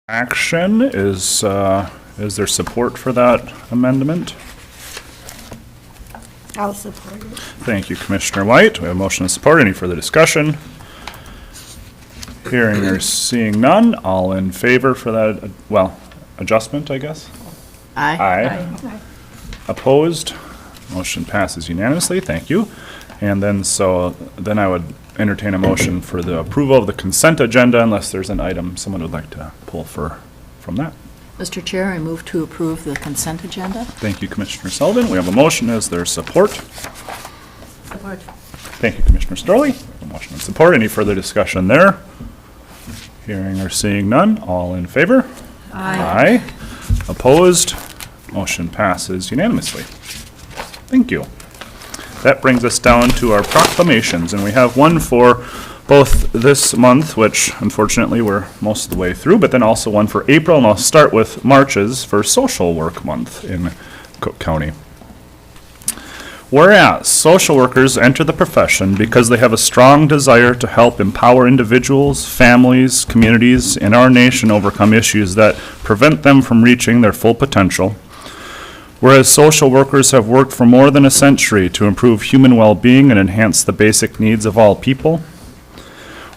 Action is there support for that amendment? I'll support it. Thank you, Commissioner White. We have a motion and support. Any further discussion? Hearing or seeing none, all in favor for that, adjustment, I guess? Aye. Aye. Opposed? Motion passes unanimously. Thank you. And then I would entertain a motion for the approval of the consent agenda unless there's an item someone would like to pull from that. Mr. Chair, I move to approve the consent agenda. Thank you, Commissioner Sullivan. We have a motion. Is there support? Support. Thank you, Commissioner Storley. A motion and support. Any further discussion there? Hearing or seeing none, all in favor? Aye. Aye. Opposed? Motion passes unanimously. Thank you. That brings us down to our proclamations, and we have one for both this month, which unfortunately we're most of the way through, but then also one for April, and I'll start with March's for Social Work Month in Cook County. Whereas social workers enter the profession because they have a strong desire to help empower individuals, families, communities, and our nation overcome issues that prevent them from reaching their full potential. Whereas social workers have worked for more than a century to improve human well-being and enhance the basic needs of all people.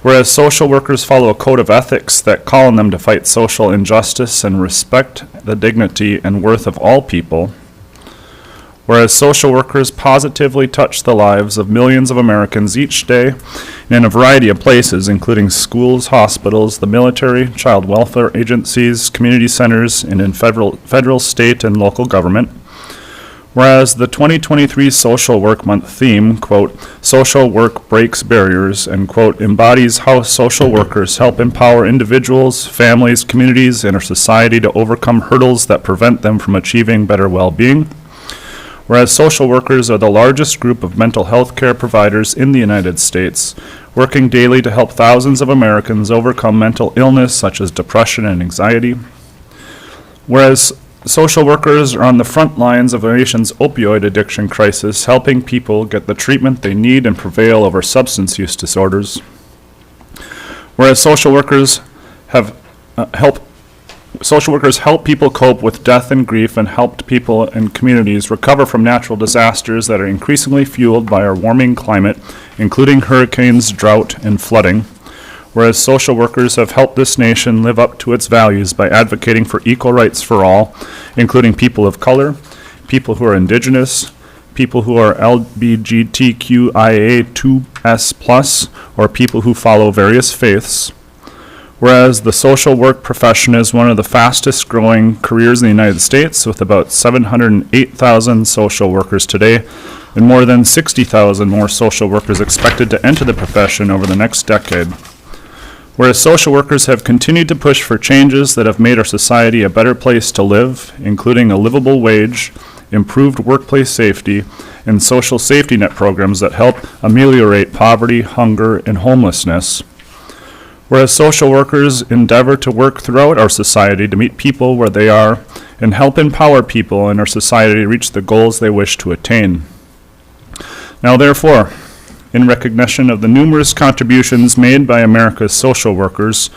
Whereas social workers follow a code of ethics that call on them to fight social injustice and respect the dignity and worth of all people. Whereas social workers positively touch the lives of millions of Americans each day in a variety of places, including schools, hospitals, the military, child welfare agencies, community centers, and in federal, state, and local government. Whereas the 2023 Social Work Month theme, quote, social work breaks barriers, and quote, embodies how social workers help empower individuals, families, communities, and our society to overcome hurdles that prevent them from achieving better well-being. Whereas social workers are the largest group of mental health care providers in the United States, working daily to help thousands of Americans overcome mental illness such as depression and anxiety. Whereas social workers are on the front lines of our nation's opioid addiction crisis, helping people get the treatment they need and prevail over substance use disorders. Whereas social workers help people cope with death and grief and helped people and communities recover from natural disasters that are increasingly fueled by our warming climate, including hurricanes, drought, and flooding. Whereas social workers have helped this nation live up to its values by advocating for equal rights for all, including people of color, people who are indigenous, people who are LGBTQIA2S+, or people who follow various faiths. Whereas the social work profession is one of the fastest growing careers in the United States, with about 708,000 social workers today, and more than 60,000 more social workers expected to enter the profession over the next decade. Whereas social workers have continued to push for changes that have made our society a better place to live, including a livable wage, improved workplace safety, and social safety net programs that help ameliorate poverty, hunger, and homelessness. Whereas social workers endeavor to work throughout our society to meet people where they are and help empower people in our society to reach the goals they wish to attain. Now, therefore, in recognition of the numerous contributions made by America's social workers,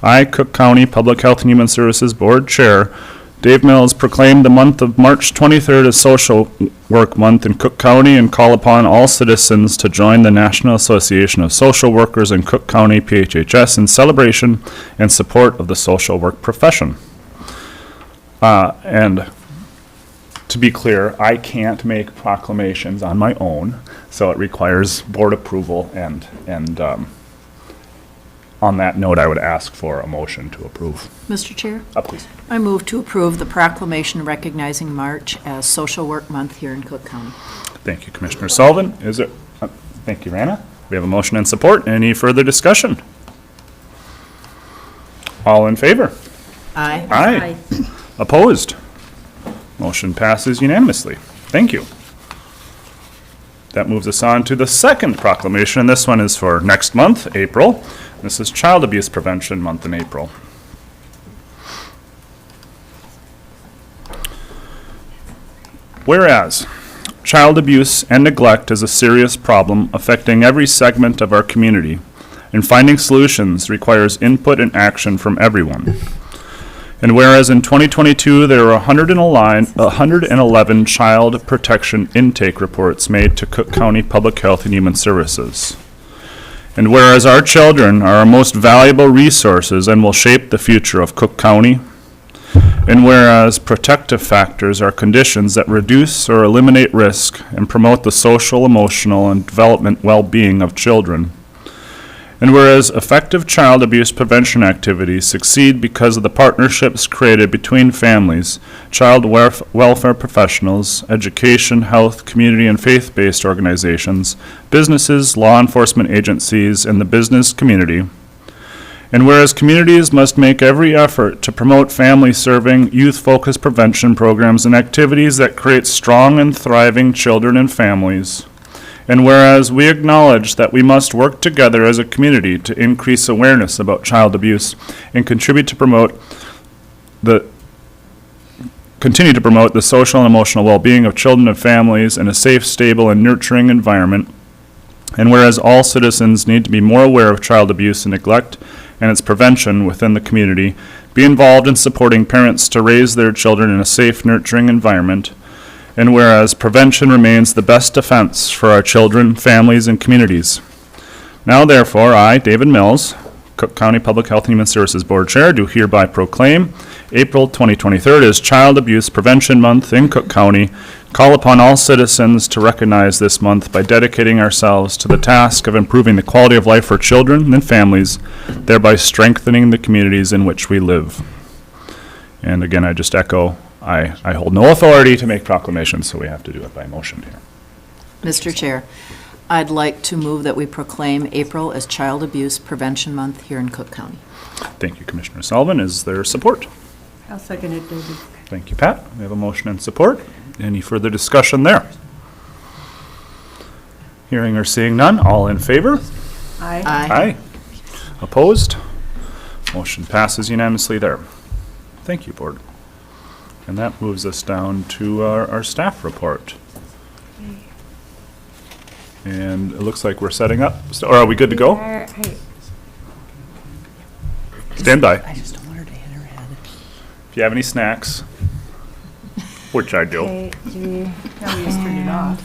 I, Cook County Public Health and Human Services Board Chair Dave Mills, proclaimed the month of March 23rd as Social Work Month in Cook County and call upon all citizens to join the National Association of Social Workers in Cook County, PHHS, in celebration and support of the social work profession. And to be clear, I can't make proclamations on my own, so it requires board approval, and on that note, I would ask for a motion to approve. Mr. Chair, Please. I move to approve the proclamation recognizing March as Social Work Month here in Cook County. Thank you, Commissioner Sullivan. Thank you, Rana. We have a motion and support. Any further discussion? All in favor? Aye. Aye. Opposed? Motion passes unanimously. Thank you. That moves us on to the second proclamation. This one is for next month, April. This is Child Abuse Prevention Month in April. Whereas child abuse and neglect is a serious problem affecting every segment of our community, and finding solutions requires input and action from everyone. And whereas in 2022, there were 111 child protection intake reports made to Cook County Public Health and Human Services. And whereas our children are our most valuable resources and will shape the future of Cook County. And whereas protective factors are conditions that reduce or eliminate risk and promote the social, emotional, and development well-being of children. And whereas effective child abuse prevention activities succeed because of the partnerships created between families, child welfare professionals, education, health, community, and faith-based organizations, businesses, law enforcement agencies, and the business community. And whereas communities must make every effort to promote family-serving, youth-focused prevention programs and activities that create strong and thriving children and families. And whereas we acknowledge that we must work together as a community to increase awareness about child abuse and continue to promote the social and emotional well-being of children and families in a safe, stable, and nurturing environment. And whereas all citizens need to be more aware of child abuse and neglect and its prevention within the community, be involved in supporting parents to raise their children in a safe, nurturing environment. And whereas prevention remains the best defense for our children, families, and communities. Now therefore, I, David Mills, Cook County Public Health and Human Services Board Chair, do hereby proclaim April 2023 as Child Abuse Prevention Month in Cook County, call upon all citizens to recognize this month by dedicating ourselves to the task of improving the quality of life for children and families, thereby strengthening the communities in which we live. And again, I just echo, I hold no authority to make proclamations, so we have to do it by motion here. Mr. Chair, I'd like to move that we proclaim April as Child Abuse Prevention Month here in Cook County. Thank you, Commissioner Sullivan. Is there support? I'll second it, David. Thank you, Pat. We have a motion and support. Any further discussion there? Hearing or seeing none, all in favor? Aye. Aye. Opposed? Motion passes unanimously there. Thank you, Board. And that moves us down to our staff report. And it looks like we're setting up. Or are we good to go? Stand by. I just don't want her to hit her head. If you have any snacks, which I do. Okay, now we just turn it off.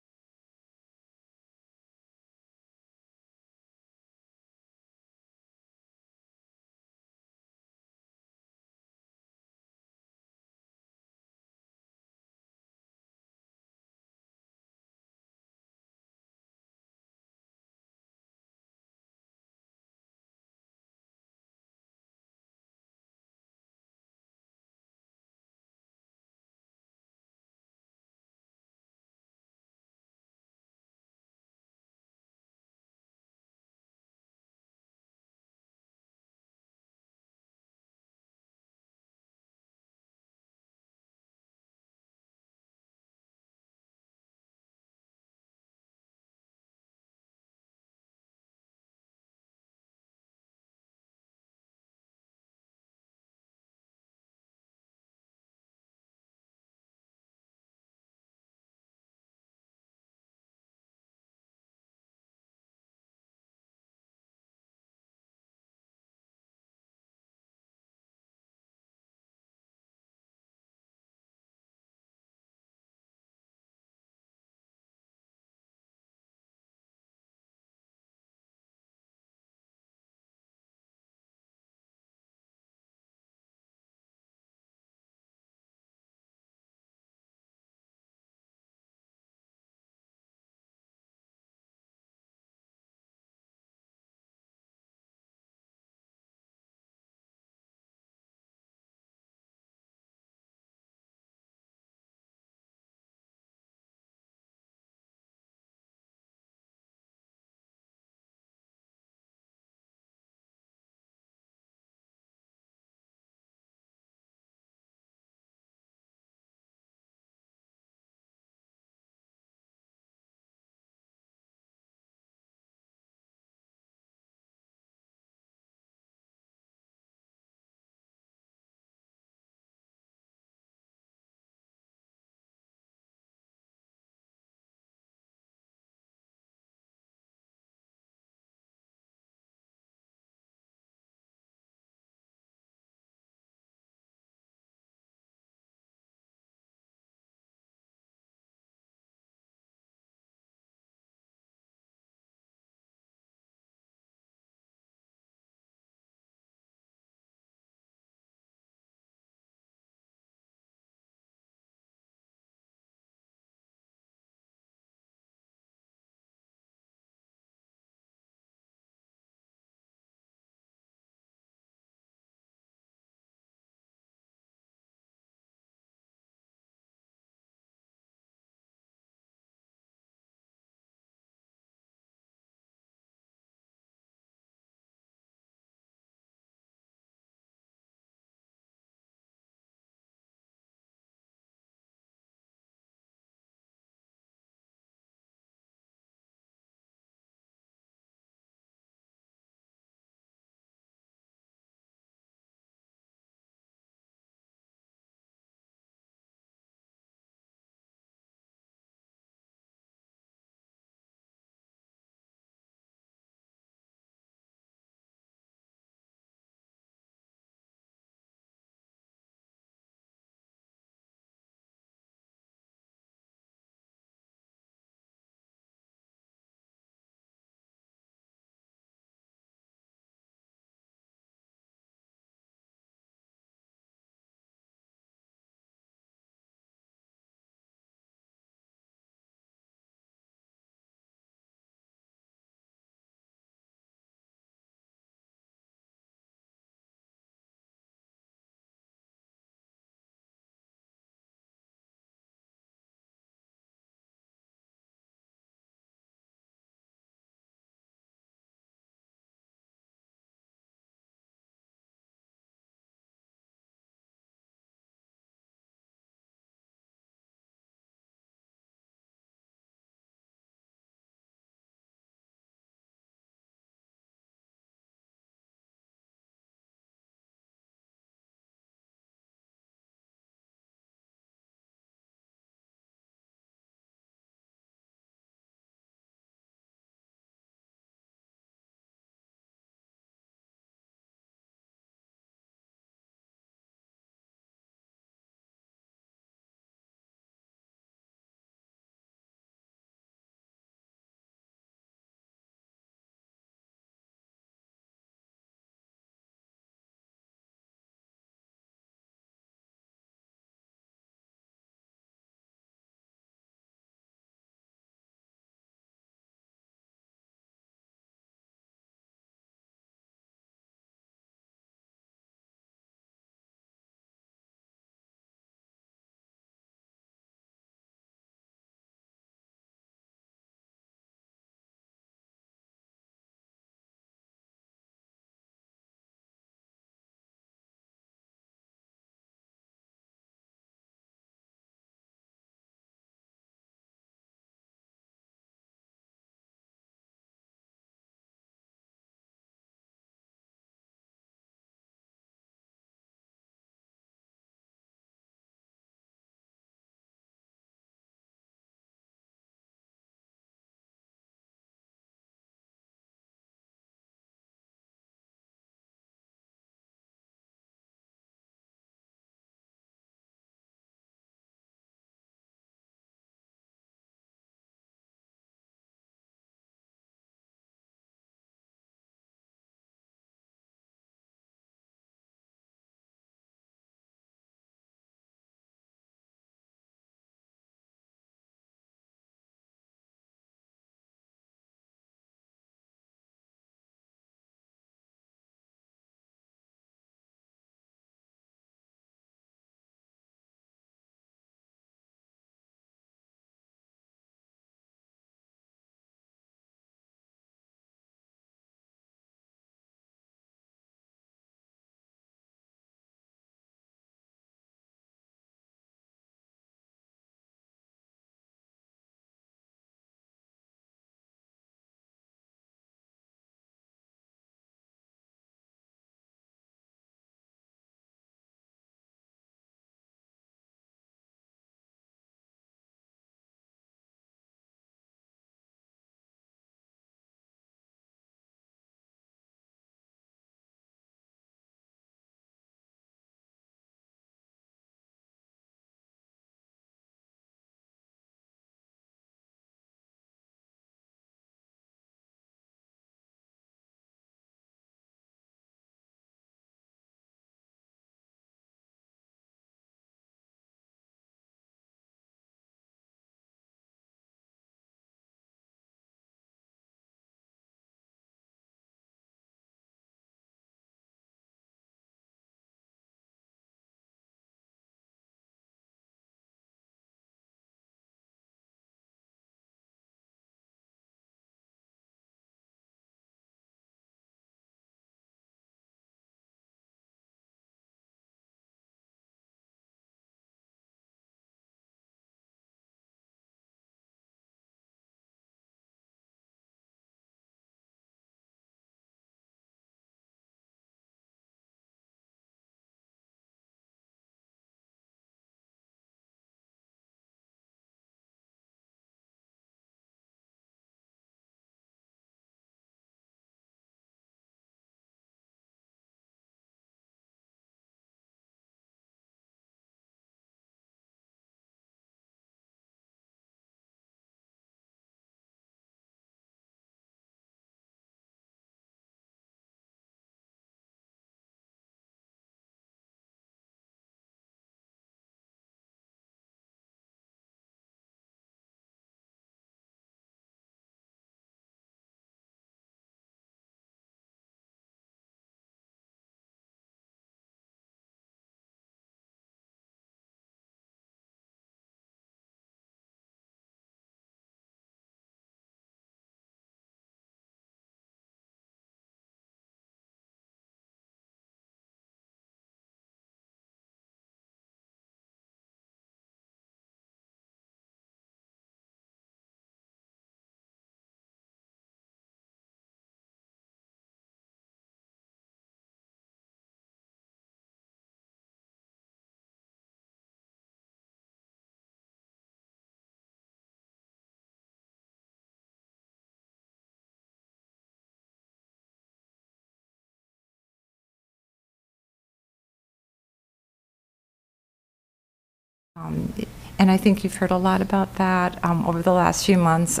And I think you've heard a lot about that over the last few months,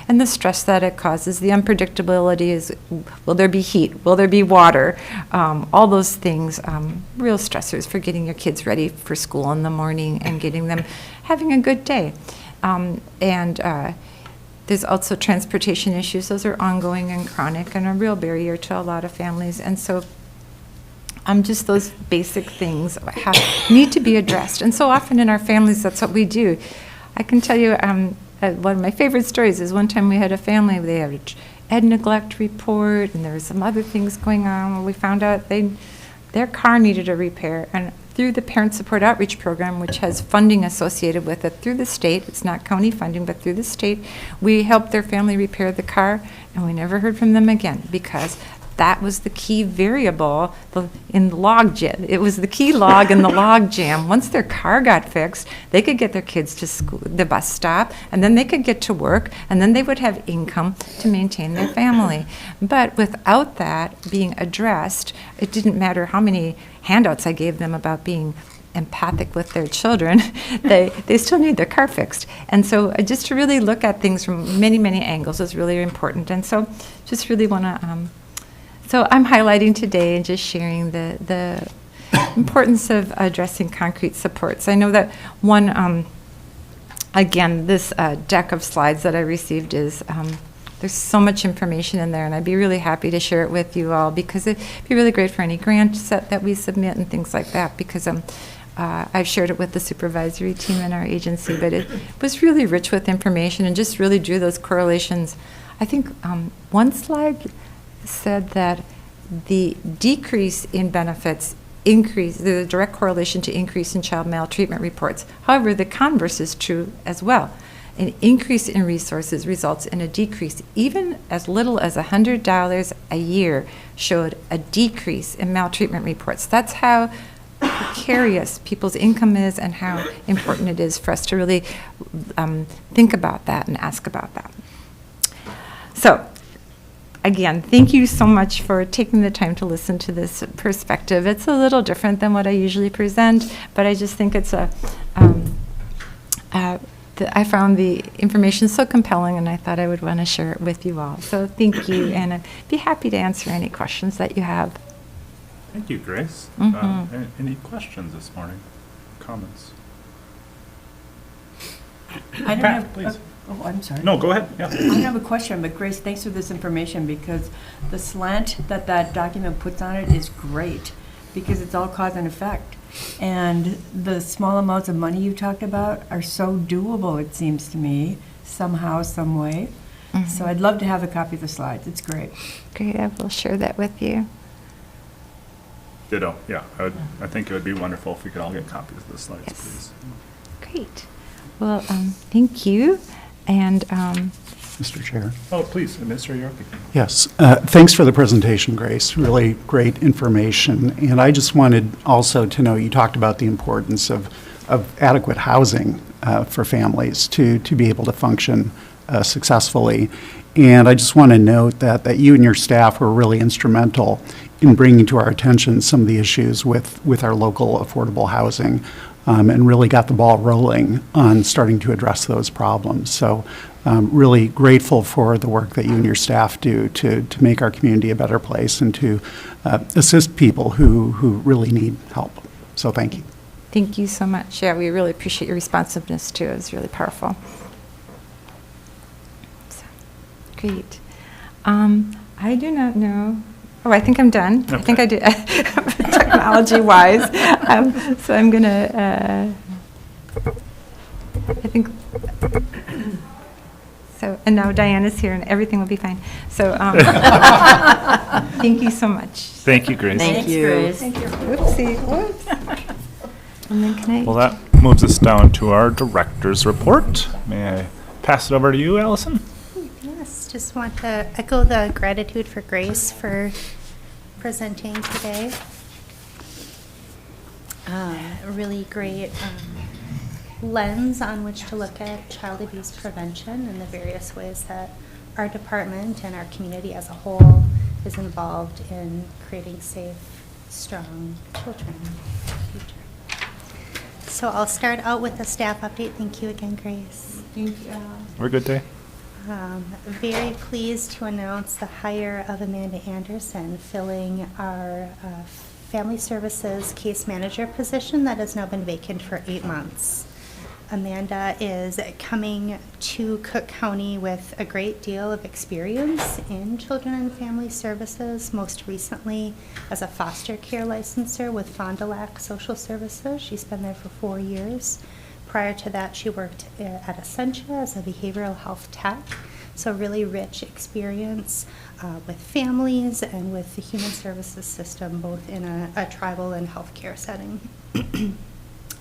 and the stress that it causes. The unpredictability is, will there be heat? Will there be water? All those things, real stressors for getting your kids ready for school in the morning and getting them having a good day. There's also transportation issues. Those are ongoing and chronic and a real barrier to a lot of families. And so just those basic things need to be addressed. And so often in our families, that's what we do. I can tell you one of my favorite stories is one time we had a family, they had an ed neglect report, and there were some other things going on. We found out their car needed a repair. And through the Parent Support Outreach Program, which has funding associated with it through the state, it's not county funding, but through the state, we helped their family repair the car, and we never heard from them again because that was the key variable in the log jam. It was the key log in the log jam. Once their car got fixed, they could get their kids to school, the bus stop, and then they could get to work, and then they would have income to maintain their family. But without that being addressed, it didn't matter how many handouts I gave them about being empathic with their children, they still need their car fixed. And so just to really look at things from many, many angles is really important. And so just really want to so I'm highlighting today and just sharing the importance of addressing concrete supports. I know that one, again, this deck of slides that I received is, there's so much information in there, and I'd be really happy to share it with you all because it'd be really great for any grant set that we submit and things like that, because I've shared it with the supervisory team in our agency, but it was really rich with information and just really drew those correlations. I think one slide said that the decrease in benefits the direct correlation to increase in child maltreatment reports. However, the converse is true as well. An increase in resources results in a decrease. Even as little as $100 a year showed a decrease in maltreatment reports. That's how precarious people's income is and how important it is for us to really think about that and ask about that. So, again, thank you so much for taking the time to listen to this perspective. It's a little different than what I usually present, but I just think it's I found the information so compelling, and I thought I would want to share it with you all. So thank you, and I'd be happy to answer any questions that you have. Thank you, Grace. Mhm. Any questions this morning? Comments? I don't Pat, have, please. oh, I'm sorry. No, go ahead. Yeah. I don't have a question, but Grace, thanks for this information because the slant that document puts on it is great because it's all cause and effect. And the small amounts of money you talked about are so doable, it seems to me, somehow, some way. Mhm. So I'd love to have a copy of the slides. It's great. Great, I will share that with you. Ditto. Yeah, I think it would be wonderful if we could all get copies of the slides, Yes. please. Great. Well, thank you. And Mr. Chair. Oh, please, Mr. Yorkie. Yes, thanks for the presentation, Grace. Really great information. And I just wanted also to know, you talked about the importance of adequate housing for families to be able to function successfully. And I just want to note that you and your staff were really instrumental in bringing to our attention some of the issues with our local affordable housing, and really got the ball rolling on starting to address those problems. So really grateful for the work that you and your staff do to make our community a better place and to assist people who really need help. So thank you. thank you so much. Yeah, we really appreciate your responsiveness too. It was really powerful. So, great. I do not know. Oh, I think I'm done. Okay. I think I did, technology-wise. So I'm going to, I think, so, and now Diana's here and everything will be fine. So thank you so much. Thank you, Grace. Thank you. Whoopsie, whoops. And then can I? Well, that moves us down to our director's report. May I pass it over to you, Allison? Yes, just want to echo the gratitude for Grace for presenting today. A really great lens on which to look at child abuse prevention and the various ways that our department and our community as a whole is involved in creating safe, strong children in the future. So I'll start out with a staff update. Thank you again, Grace. We're good day. Very pleased to announce the hire of Amanda Anderson, filling our Family Services Case Manager position that has now been vacant for 8 months. Amanda is coming to Cook County with a great deal of experience in children and family services, most recently as a foster care licenser with Fond du Lac Social Services. She's been there for 4 years. Prior to that, she worked at Essentia as a behavioral health tech. So really rich experience with families and with the human services system, both in a tribal and healthcare setting.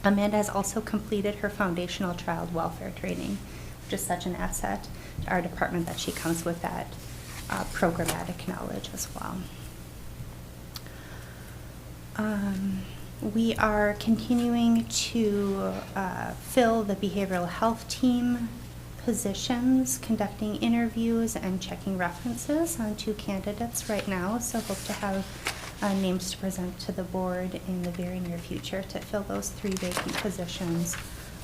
Amanda has also completed her foundational child welfare training, which is such an asset to our department that she comes with that programmatic knowledge as well. We are continuing to fill the behavioral health team positions, conducting interviews and checking references on 2 candidates right now, so hope to have names to present to the board in the very near future to fill those 3 vacant positions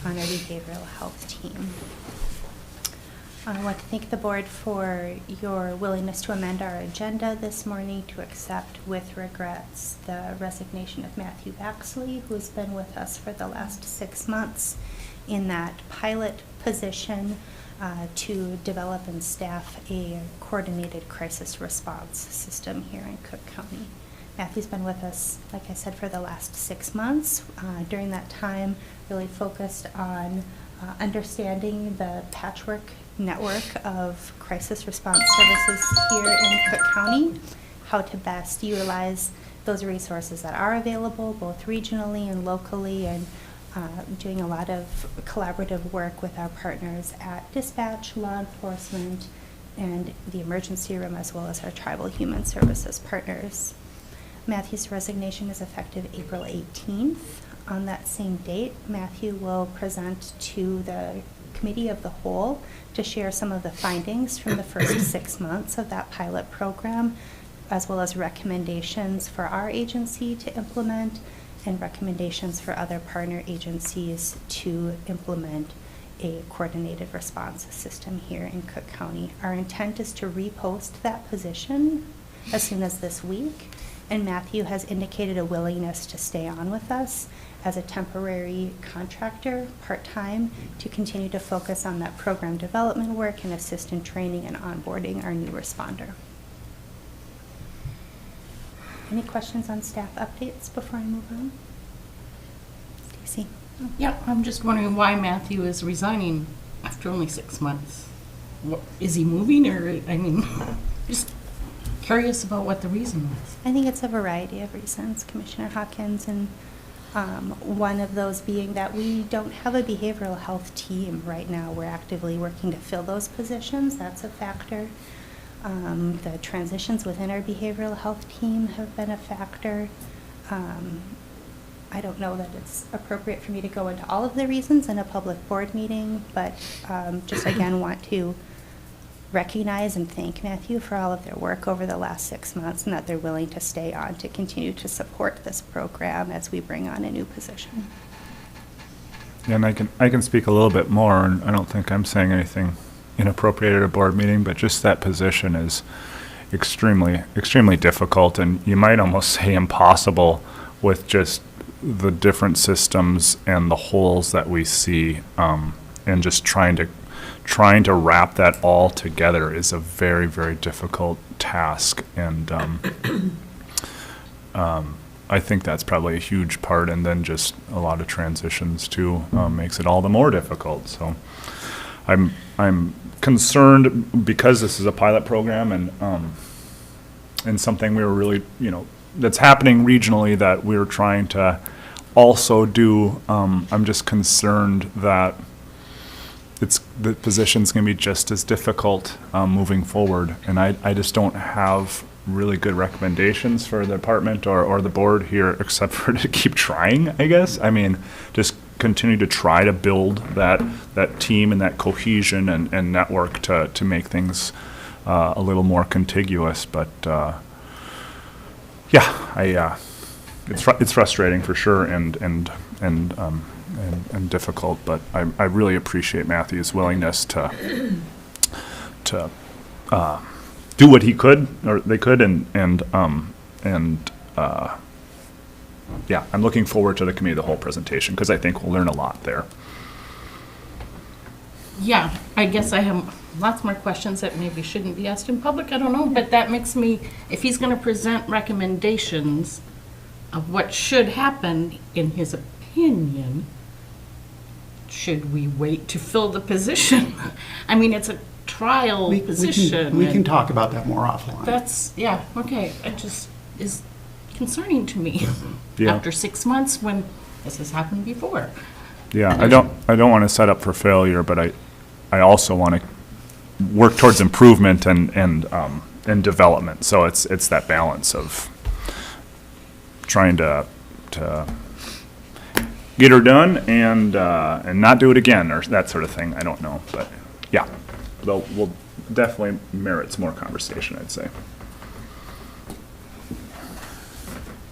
on our behavioral health team. I want to thank the board for your willingness to amend our agenda this morning to accept with regrets the resignation of Matthew Baxley, who has been with us for the last 6 months in that pilot position to develop and staff a coordinated crisis response system here in Cook County. Matthew's been with us, like I said, for the last 6 months. During that time, really focused on understanding the patchwork network of crisis response services here in Cook County, how to best utilize those resources that are available, both regionally and locally, and doing a lot of collaborative work with our partners at dispatch, law enforcement, and the emergency room, as well as our tribal human services partners. Matthew's resignation is effective April 18th. On that same date, Matthew will present to the Committee of the Whole to share some of the findings from the first 6 months of that pilot program, as well as recommendations for our agency to implement and recommendations for other partner agencies to implement a coordinated response system here in Cook County. Our intent is to repost that position as soon as this week, and Matthew has indicated a willingness to stay on with us as a temporary contractor, part-time, to continue to focus on that program development work and assist in training and onboarding our new responder. Any questions on staff updates before I move on? Stacy? Yeah, I'm just wondering why Matthew is resigning after only 6 months. What, is he moving, or, I mean, just curious about what the reason was. I think it's a variety of reasons, Commissioner Hawkins, and one of those being that we don't have a behavioral health team right now. We're actively working to fill those positions. That's a factor. The transitions within our behavioral health team have been a factor. I don't know that it's appropriate for me to go into all of the reasons in a public board meeting, but just again want to recognize and thank Matthew for all of their work over the last 6 months, and that they're willing to stay on to continue to support this program as we bring on a new position. Yeah, and I can speak a little bit more, and I don't think I'm saying anything inappropriate at a board meeting, but just that position is extremely difficult, and you might almost say impossible with just the different systems and the holes that we see, and just trying to wrap that all together is a very difficult task, and I think that's probably a huge part, and then just a lot of transitions too makes it all the more difficult. So I'm concerned because this is a pilot program, and something we were really, that's happening regionally that we're trying to also do. I'm just concerned that the position's going to be just as difficult moving forward, and I just don't have really good recommendations for the department or the board here, except for to keep trying, I guess. I mean, just continue to try to build that team and that cohesion and network to make things a little more contiguous. But it's frustrating for sure, and and difficult, but I really appreciate Matthew's willingness to do what he could, or they could, yeah, I'm looking forward to the committee of the whole presentation, because I think we'll learn a lot there. Yeah, I guess I have lots more questions that maybe shouldn't be asked in public, I don't know, but that makes me, if he's gonna present recommendations of what should happen, in his opinion, should we wait to fill the position? I mean, it's a trial position. We can and talk about that more offline. That's, yeah, okay, it just is concerning to me. Yeah. After 6 months, when this has happened before. Yeah, I don't want to set up for failure, but I also want to work towards improvement and development. So it's that balance of trying to get her done and not do it again, or that sort of thing. I don't know, but yeah, we'll definitely merits more conversation, I'd say.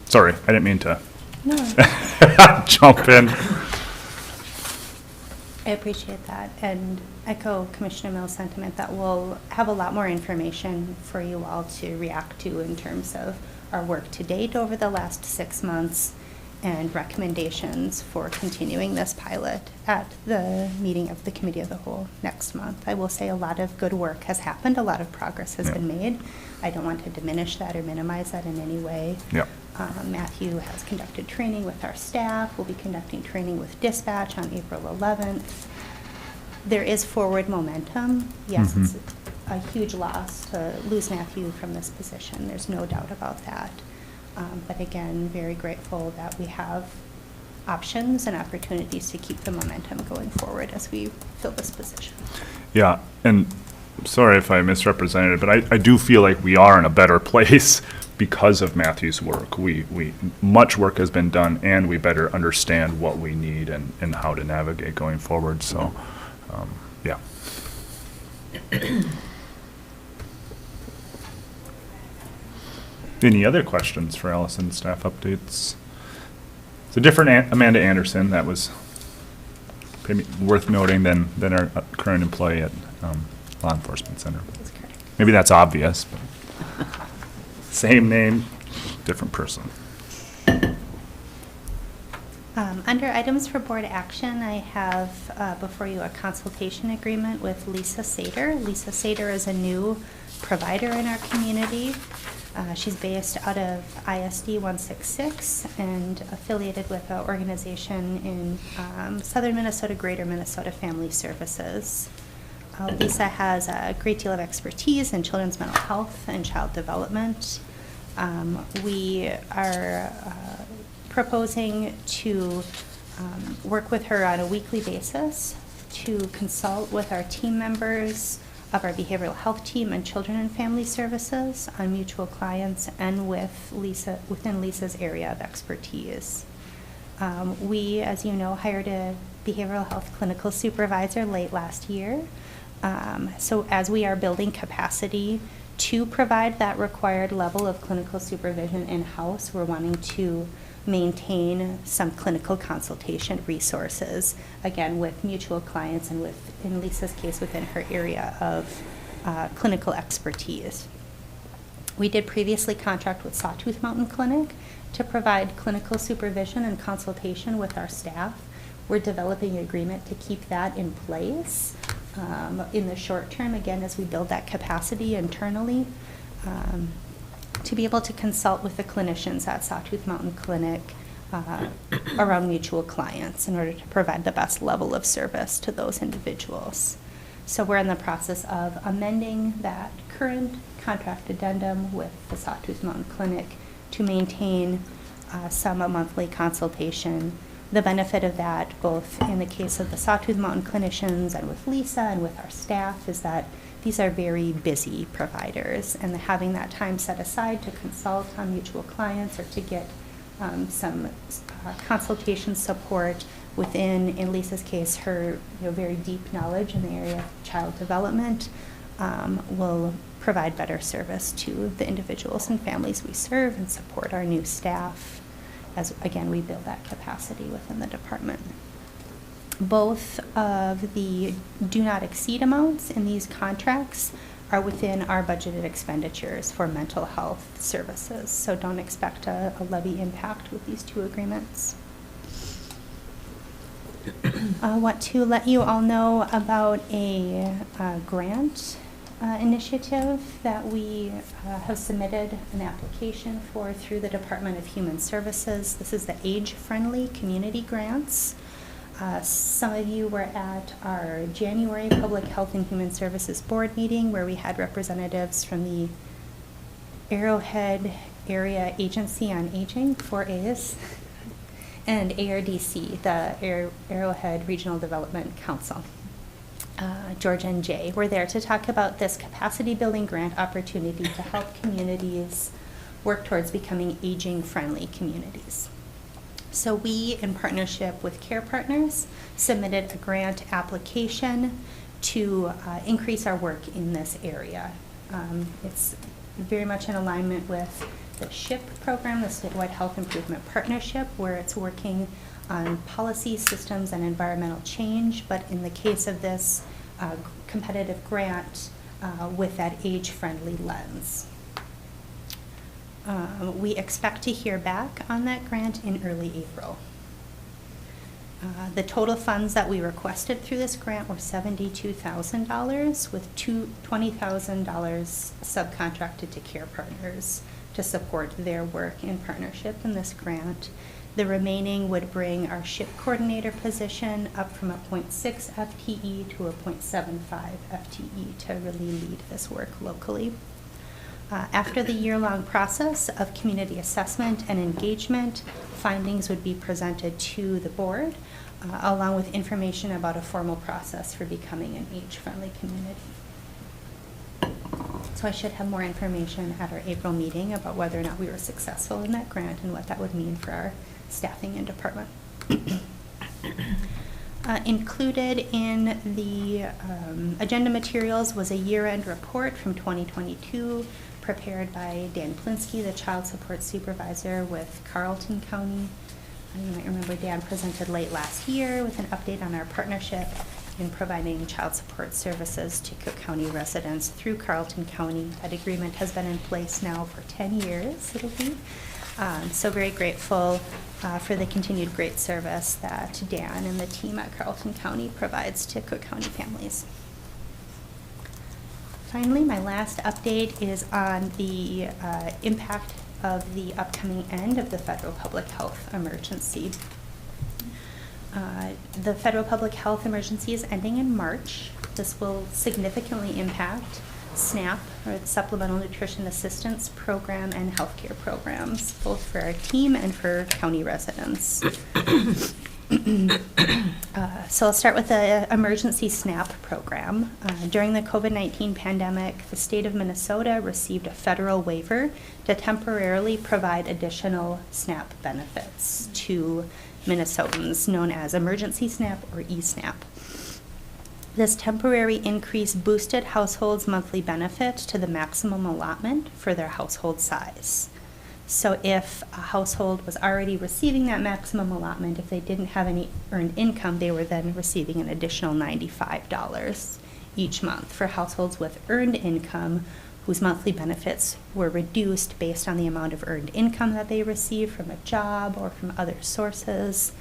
Sorry, I didn't mean to jump in. I appreciate that and echo Commissioner Mill's sentiment that we'll have a lot more information for you all to react to in terms of our work to date over the last 6 months and recommendations for continuing this pilot at the meeting of the Committee of the Whole next month. I will say a lot of good work has happened, a lot of progress has been made. I don't want to diminish that or minimize that in any way. Yep. Matthew has conducted training with our staff. We'll be conducting training with dispatch on April 11th. There is forward momentum. Yes, it's a huge loss to lose Matthew from this position. There's no doubt about that. But again, very grateful that we have options and opportunities to keep the momentum going forward as we fill this position. Yeah, and sorry if I misrepresented it, but I do feel like we are in a better place because of Matthew's work. Much work has been done, and we better understand what we need and how to navigate going forward. So, yeah. Any other questions for Allison? Staff updates? It's a different Amanda Anderson. That was maybe worth noting than our current employee at Law Enforcement Center. That's correct. Maybe that's obvious, but same name, different person. Under items for board action, I have before you a consultation agreement with Lisa Sater. Lisa Sater is a new provider in our community. She's based out of ISD 166 and affiliated with an organization in Southern Minnesota, Greater Minnesota Family Services. Lisa has a great deal of expertise in children's mental health and child development. We are proposing to work with her on a weekly basis to consult with our team members of our behavioral health team and children and family services on mutual clients and with Lisa within Lisa's area of expertise. We, as you know, hired a behavioral health clinical supervisor late last year. So as we are building capacity to provide that required level of clinical supervision in-house, we're wanting to maintain some clinical consultation resources, again, with mutual clients and with, in Lisa's case, within her area of clinical expertise. We did previously contract with Sawtooth Mountain Clinic to provide clinical supervision and consultation with our staff. We're developing an agreement to keep that in place in the short term, again, as we build that capacity internally, to be able to consult with the clinicians at Sawtooth Mountain Clinic around mutual clients in order to provide the best level of service to those individuals. So we're in the process of amending that current contract addendum with the Sawtooth Mountain Clinic to maintain some monthly consultation. The benefit of that, both in the case of the Sawtooth Mountain clinicians and with Lisa and with our staff, is that these are very busy providers, and having that time set aside to consult on mutual clients or to get some consultation support within, in Lisa's case, her very deep knowledge in the area of child development will provide better service to the individuals and families we serve and support our new staff as, again, we build that capacity within the department. Both of the do not exceed amounts in these contracts are within our budgeted expenditures for mental health services. So don't expect a levy impact with these two agreements. I want to let you all know about a grant initiative that we have submitted an application for through the Department of Human Services. This is the Age-Friendly Community Grants. Some of you were at our January Public Health and Human Services Board meeting where we had representatives from the Arrowhead Area Agency on Aging, 4As, and ARDC, the Arrowhead Regional Development Council. George and Jay were there to talk about this capacity building grant opportunity to help communities work towards becoming aging-friendly communities. So we, in partnership with Care Partners, submitted a grant application to increase our work in this area. It's very much in alignment with the SHIP program, the Statewide Health Improvement Partnership, where it's working on policy, systems, and environmental change, but in the case of this competitive grant, with that age-friendly lens. We expect to hear back on that grant in early April. The total funds that we requested through this grant were $72,000, with $20,000 subcontracted to Care Partners to support their work in partnership in this grant. The remaining would bring our SHIP coordinator position up from a 0.6 FTE to a 0.75 FTE to really lead this work locally. After the year-long process of community assessment and engagement, findings would be presented to the board, along with information about a formal process for becoming an age-friendly community. So I should have more information at our April meeting about whether or not we were successful in that grant and what that would mean for our staffing and department. Included in the agenda materials was a year-end report from 2022 prepared by Dan Plinsky, the Child Support Supervisor with Carleton County. You might remember Dan presented late last year with an update on our partnership in providing child support services to Cook County residents through Carleton County. That agreement has been in place now for 10 years, it'll be. So very grateful for the continued great service that Dan and the team at Carleton County provides to Cook County families. Finally, my last update is on the impact of the upcoming end of the federal public health emergency. The federal public health emergency is ending in March. This will significantly impact SNAP, or the Supplemental Nutrition Assistance Program, and healthcare programs, both for our team and for county residents. So I'll start with the emergency SNAP program. During the COVID-19 pandemic, the state of Minnesota received a federal waiver to temporarily provide additional SNAP benefits to Minnesotans, known as emergency SNAP or eSNAP. This temporary increase boosted households' monthly benefit to the maximum allotment for their household size. So if a household was already receiving that maximum allotment, if they didn't have any earned income, they were then receiving an additional $95 each month. For households with earned income, whose monthly benefits were reduced based on the amount of earned income that they received from a job or from other sources,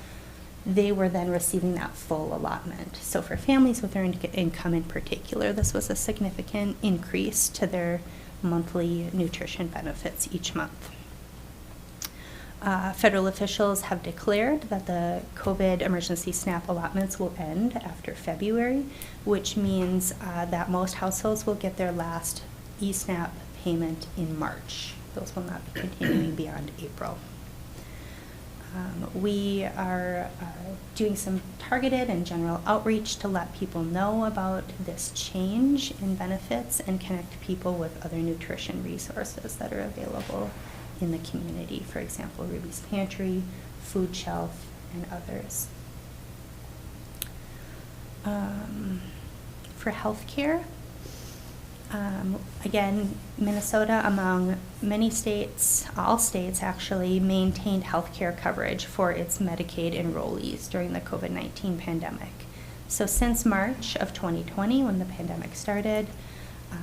they were then receiving that full allotment. So for families with earned income in particular, this was a significant increase to their monthly nutrition benefits each month. Federal officials have declared that the COVID emergency SNAP allotments will end after February, which means that most households will get their last eSNAP payment in March. Those will not be continuing beyond April. We are doing some targeted and general outreach to let people know about this change in benefits and connect people with other nutrition resources that are available in the community. For example, Ruby's Pantry, Food Shelf, and others. For healthcare, Again, Minnesota, among many states, all states actually, maintained health care coverage for its Medicaid enrollees during the COVID-19 pandemic. So since March of 2020, when the pandemic started,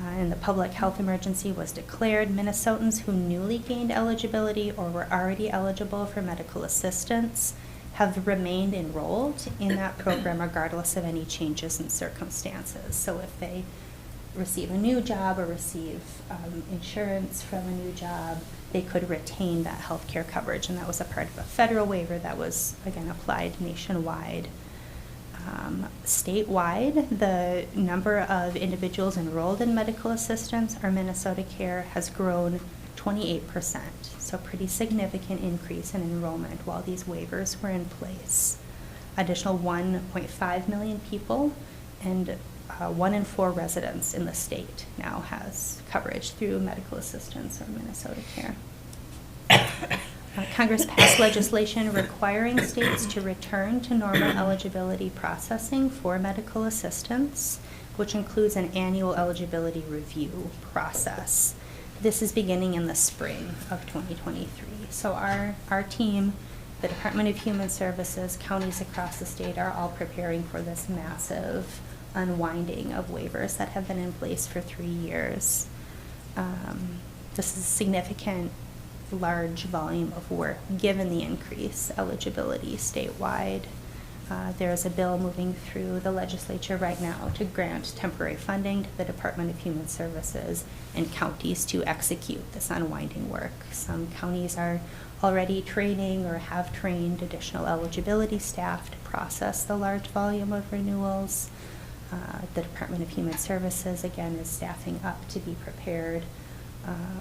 and the public health emergency was declared, Minnesotans who newly gained eligibility or were already eligible for medical assistance have remained enrolled in that program regardless of any changes in circumstances. So if they receive a new job or receive insurance from a new job, they could retain that health care coverage, and that was a part of a federal waiver that was, again, applied nationwide. Statewide, the number of individuals enrolled in medical assistance or Minnesota Care has grown 28%, so pretty significant increase in enrollment while these waivers were in place. Additional 1.5 million people and 1 in 4 residents in the state now has coverage through medical assistance or Minnesota Care. Congress passed legislation requiring states to return to normal eligibility processing for medical assistance, which includes an annual eligibility review process. This is beginning in the spring of 2023. So our team, the Department of Human Services, counties across the state are all preparing for this massive unwinding of waivers that have been in place for 3 years. This is a significant, large volume of work given the increased eligibility statewide. There is a bill moving through the legislature right now to grant temporary funding to the Department of Human Services and counties to execute this unwinding work. Some counties are already training or have trained additional eligibility staff to process the large volume of renewals. The Department of Human Services, again, is staffing up to be prepared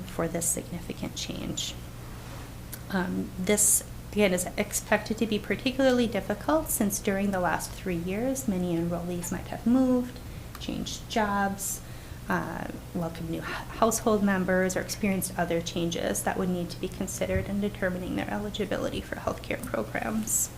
for this significant change. This, again, is expected to be particularly difficult since during the last 3 years, many enrollees might have moved, changed jobs, welcomed new household members, or experienced other changes that would need to be considered in determining their eligibility for healthcare programs.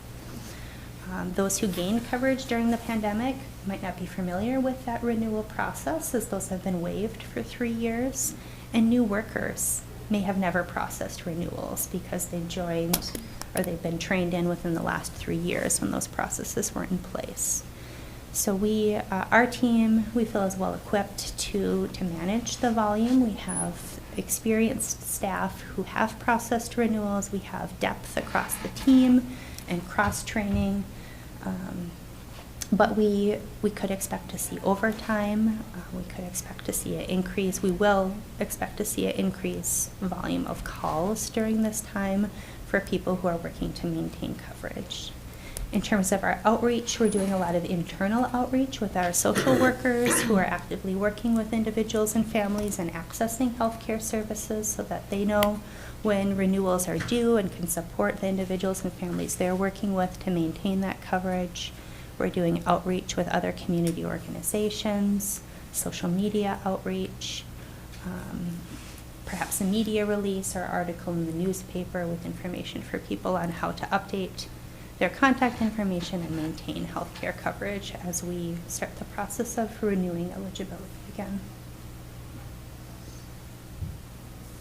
Those who gained coverage during the pandemic might not be familiar with that renewal process, as those have been waived for 3 years, and new workers may have never processed renewals because they joined or they've been trained in within the last 3 years when those processes weren't in place. So our team, we feel, is well equipped to manage the volume. We have experienced staff who have processed renewals. We have depth across the team and cross-training. But we could expect to see overtime. We could expect to see an increase. We will expect to see an increase volume of calls during this time for people who are working to maintain coverage. In terms of our outreach, we're doing a lot of internal outreach with our social workers who are actively working with individuals and families and accessing healthcare services so that they know when renewals are due and can support the individuals and families they're working with to maintain that coverage. We're doing outreach with other community organizations, social media outreach, perhaps a media release or article in the newspaper with information for people on how to update their contact information and maintain health care coverage as we start the process of renewing eligibility again.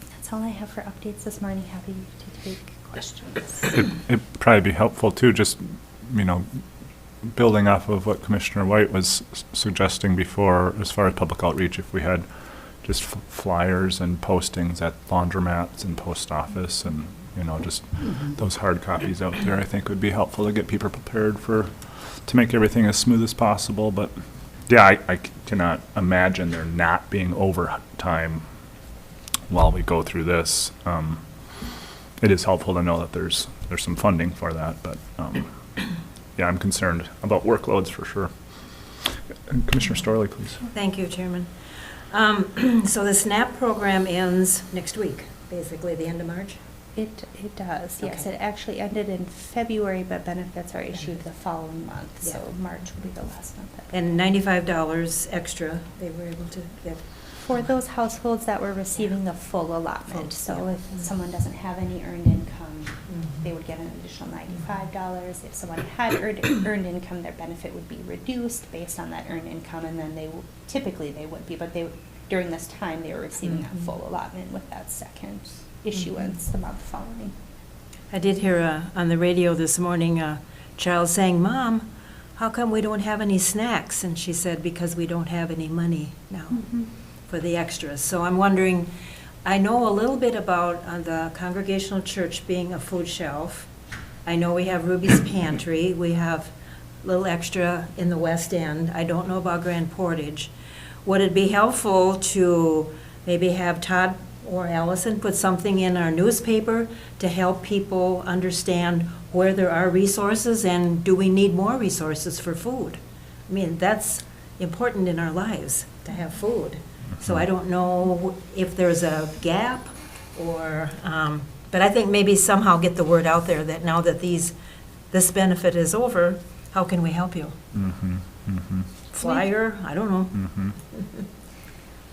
That's all I have for updates this morning. Happy to take questions. It'd probably be helpful too, just, building off of what Commissioner White was suggesting before, as far as public outreach, if we had just flyers and postings at laundromats and post office and, just those hard copies out there, I think would be helpful to get people prepared to make everything as smooth as possible. But yeah, I cannot imagine there not being overtime while we go through this. It is helpful to know that there's some funding for that, but yeah, I'm concerned about workloads for sure. Commissioner Storley, please. Thank you, Chairman. So the SNAP program ends next week, basically the end of March? It does, yes. Okay. It actually ended in February, but benefits are issued the following month, Yeah. so March will be the last month. And $95 extra they were able to get. For those households that were receiving the full allotment, Full, so yeah. if someone doesn't have any earned income, they would get an additional $95. If someone had earned income, their benefit would be reduced based on that earned income, and then typically they would be, but during this time, they were receiving a full allotment with that second issuance the month following. I did hear on the radio this morning a child saying, "Mom, how come we don't have any snacks?" And she said, "Because we don't have any money now for the extras." So I'm wondering, I know a little bit about the Congregational Church being a food shelf. I know we have Ruby's Pantry. We have a little extra in the West End. I don't know about Grand Portage. Would it be helpful to maybe have Todd or Allison put something in our newspaper to help people understand where there are resources and do we need more resources for food? I mean, that's important in our lives, to have food. So I don't know if there's a gap or, but I think maybe somehow get the word out there that now that this benefit is over, how can we help you? Flyer, I don't know.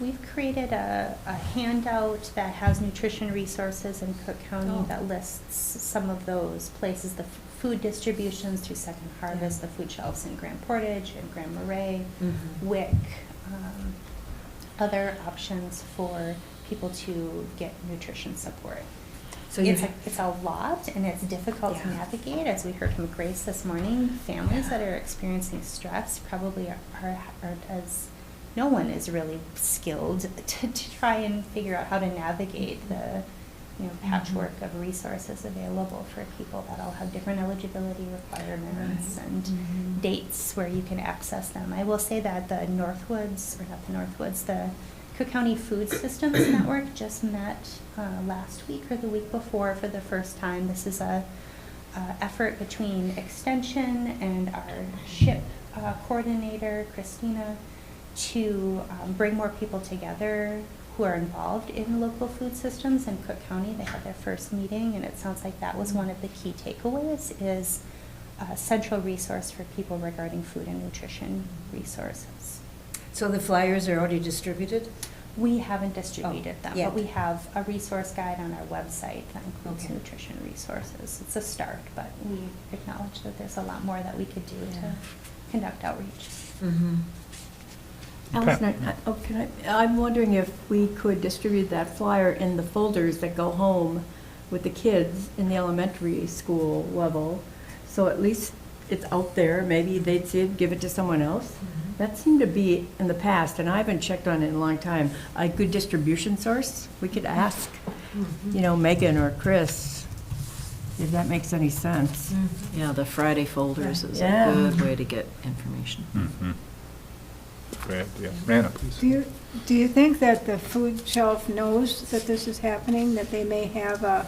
We've created a handout that has nutrition resources in Cook County that lists some of those places, the food distributions through Second Harvest, the food shelves in Grand Portage and Grand Marais, WIC, other options for people to get nutrition support. So It's a lot, and it's difficult to Yeah. navigate. As we heard from Grace this morning, families that are experiencing stress probably are as no one is really skilled to try and figure out how to navigate the patchwork of resources available for people that all have different eligibility requirements and dates where you can access them. I will say that the Cook County Food Systems Network just met last week or the week before for the first time. This is a effort between Extension and our SHIP coordinator, Christina, to bring more people together who are involved in local food systems in Cook County. They had their first meeting, and it sounds like that was one of the key takeaways, is a central resource for people regarding food and nutrition resources. So the flyers are already distributed? We haven't distributed them, yeah. but we have a resource guide on our website that includes Okay. nutrition resources. It's a start, but we acknowledge that there's a lot more that we could do to conduct outreach. Allison, I'm wondering if we could distribute that flyer in the folders that go home with the kids in the elementary school level, so at least it's out there, maybe they'd see it, give it to someone else. That seemed to be, in the past, and I haven't checked on it in a long time, a good distribution source. We could ask, Megan or Chris, if that makes any sense. Yeah, the Friday folders is Yeah. a good way to get information. Great idea. Rana, please. Do you think that the food shelf knows that this is happening, that they may have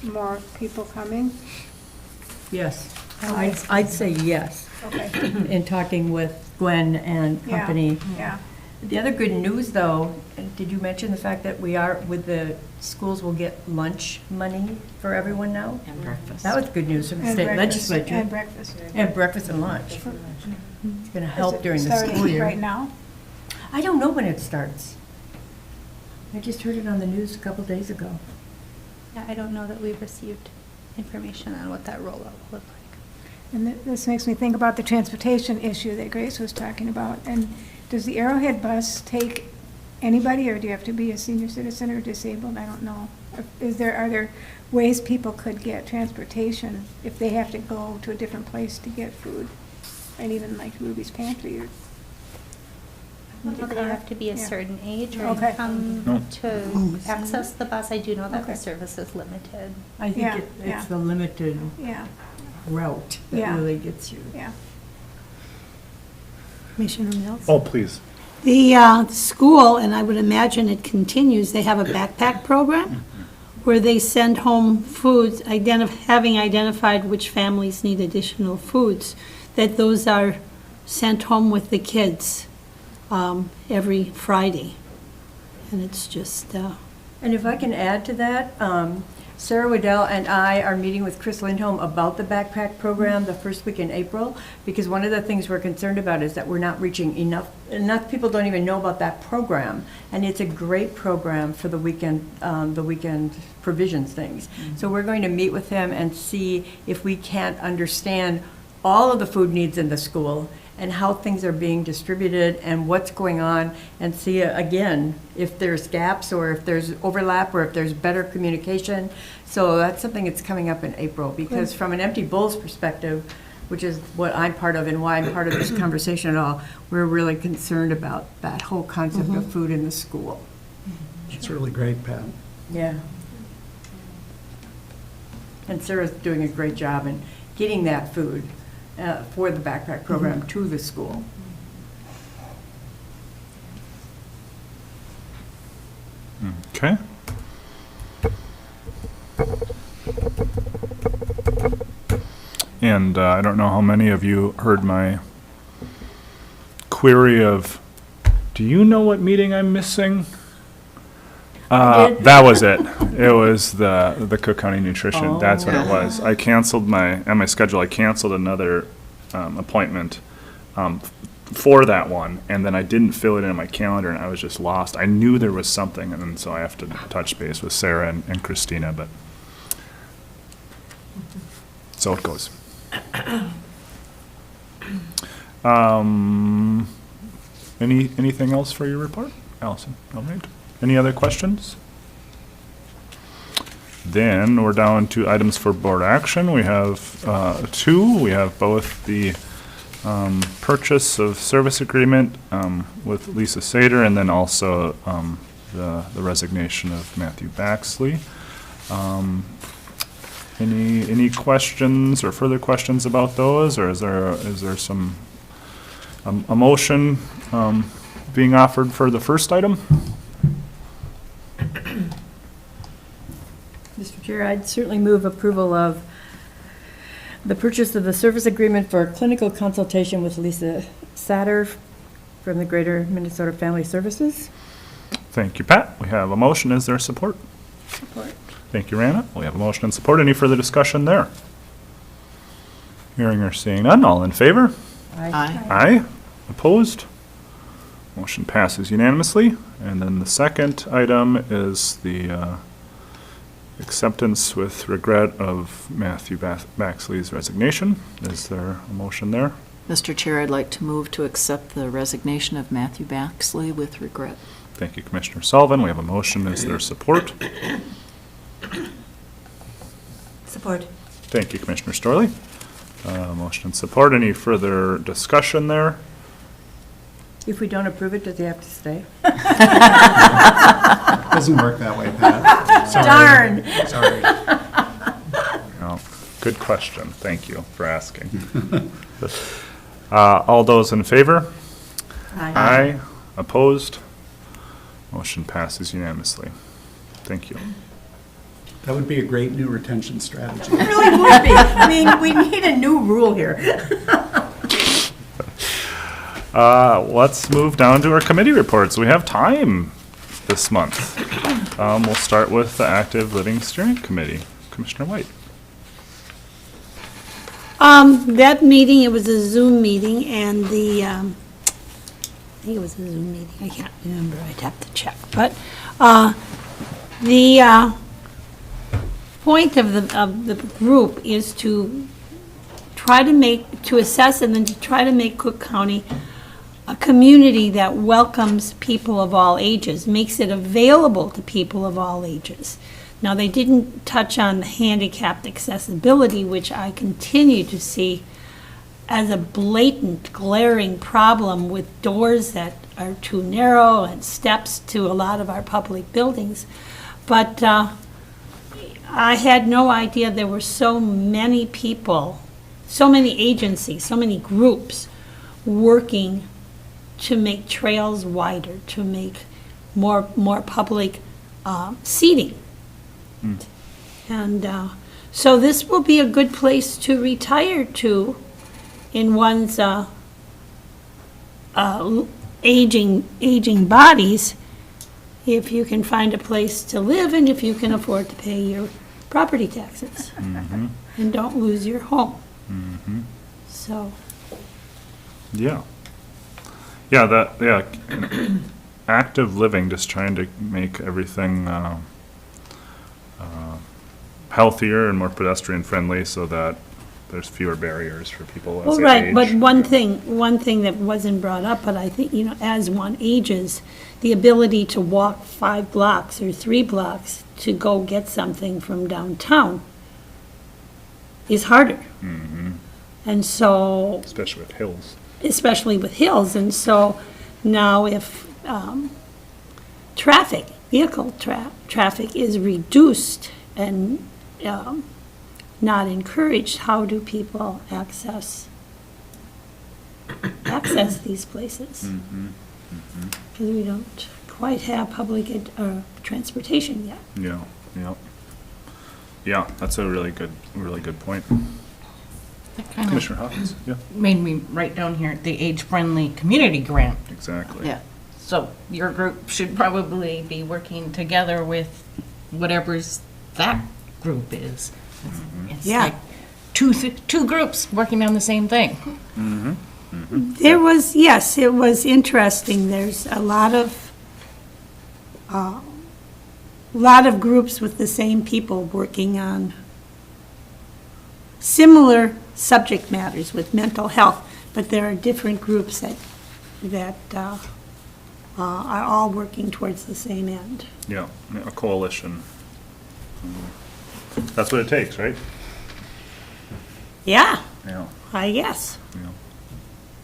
more people coming? Yes, I'd say yes, Okay, in talking with Gwen and Yeah. company. yeah. The other good news, though, did you mention the fact that we are, with the schools will get lunch money for everyone now? And breakfast. That was good news from the And state breakfast, legislature. And breakfast. And breakfast and lunch. It's going to help during the Starting school year. right now? I don't know when it starts. I just heard it on the news a couple days ago. Yeah, I don't know that we've received information on what that rollout will look like. And this makes me think about the transportation issue that Grace was talking about. And does the Arrowhead bus take anybody, or do you have to be a senior citizen or disabled? I don't know. Are there ways people could get transportation if they have to go to a different place to get food? And even like Ruby's Pantry or? I don't know that you have to be a Yeah. certain age or Okay. income to access the bus. I do know that the Okay. service is limited. I think Yeah, it's yeah. the limited Yeah, route that Yeah. really gets you. yeah. Commissioner Mills? Oh, please. The school, and I would imagine it continues, they have a backpack program where they send home foods, having identified which families need additional foods, that those are sent home with the kids every Friday. And it's just, And if I can add to that, Sarah Waddell and I are meeting with Chris Lindholm about the backpack program the first week in April, because one of the things we're concerned about is that we're not reaching enough people don't even know about that program. And it's a great program for the weekend provisions things. So we're going to meet with him and see if we can't understand all of the food needs in the school and how things are being distributed and what's going on, and see, again, if there's gaps or if there's overlap or if there's better communication. So that's something that's coming up in April, because from an Empty Bowls perspective, which is what I'm part of and why I'm part of this conversation at all, we're really concerned about that whole concept of food in the school. It's really great, Pat. Yeah. And Sarah's doing a great job in getting that food for the backpack program to the school. Okay. And I don't know how many of you heard my query of, do you know what meeting I'm missing? That was it. It was the Cook County Nutrition. That's what it was. I canceled on my schedule, I canceled another appointment for that one, and then I didn't fill it in my calendar, and I was just lost. I knew there was something, and then so I have to touch base with Sarah and Christina, but so it goes. Anything else for your report, Allison? All right. Any other questions? Then we're down to items for board action. We have two. We have both the purchase of service agreement with Lisa Sater, and then also the resignation of Matthew Baxley. Any questions or further questions about those, or is there some a motion being offered for the first item? Mr. Chair, I'd certainly move approval of the purchase of the service agreement for clinical consultation with Lisa Satter from the Greater Minnesota Family Services. Thank you, Pat. We have a motion. Is there support? Support. Thank you, Rana. We have a motion and support. Any further discussion there? Hearing or seeing none, all in favor? Aye. Aye. Opposed? Motion passes unanimously. And then the second item is the acceptance with regret of Matthew Baxley's resignation. Is there a motion there? Mr. Chair, I'd like to move to accept the resignation of Matthew Baxley with regret. Thank you, Commissioner Sullivan. We have a motion. Is there support? Support. Thank you, Commissioner Storley. Motion and support. Any further discussion there? If we don't approve it, does he have to stay? Doesn't work that way, Pat. Sorry. Darn. Sorry. No. Good question. Thank you for asking. All those in favor? Aye. Opposed? Motion passes unanimously. Thank you. That would be a great new retention strategy. It really would be. I mean, we need a new rule here. Let's move down to our committee reports. We have time this month. We'll start with the Active Living Steering Committee. Commissioner White. That meeting, it was a Zoom meeting, and I think it was a Zoom meeting, I can't remember, I'd have to check. But the point of the group is to try to assess and then to try to make Cook County a community that welcomes people of all ages, makes it available to people of all ages. Now, they didn't touch on handicapped accessibility, which I continue to see as a blatant, glaring problem with doors that are too narrow and steps to a lot of our public buildings. But I had no idea there were so many people, so many agencies, so many groups working to make trails wider, to make more public seating. And so this will be a good place to retire to in one's aging bodies, if you can find a place to live and if you can afford to pay your property taxes and don't lose your home. So. Yeah. Active living, just trying to make everything healthier and more pedestrian friendly so that there's fewer barriers for people as Well, they right, but age. one thing that wasn't brought up, but I think, as one ages, the ability to walk 5 blocks or 3 blocks to go get something from downtown is harder. And so, Especially with hills. especially with hills, and so now if vehicle traffic is reduced and not encouraged, how do people access these places? Because we don't quite have public transportation yet. Yeah, yeah. Yeah, that's a really good point. That kind of Commissioner Hawkins? Yeah, made me write down here the age-friendly community grant. exactly. Yeah. So your group should probably be working together with whatever's that group is. It's Yeah. like two groups working on the same thing. There was, yes, it was interesting. There's a lot of groups with the same people working on similar subject matters with mental health, but there are different groups that are all working towards the same end. Yeah, a coalition. That's what it takes, right? Yeah, Yeah, I guess. yeah.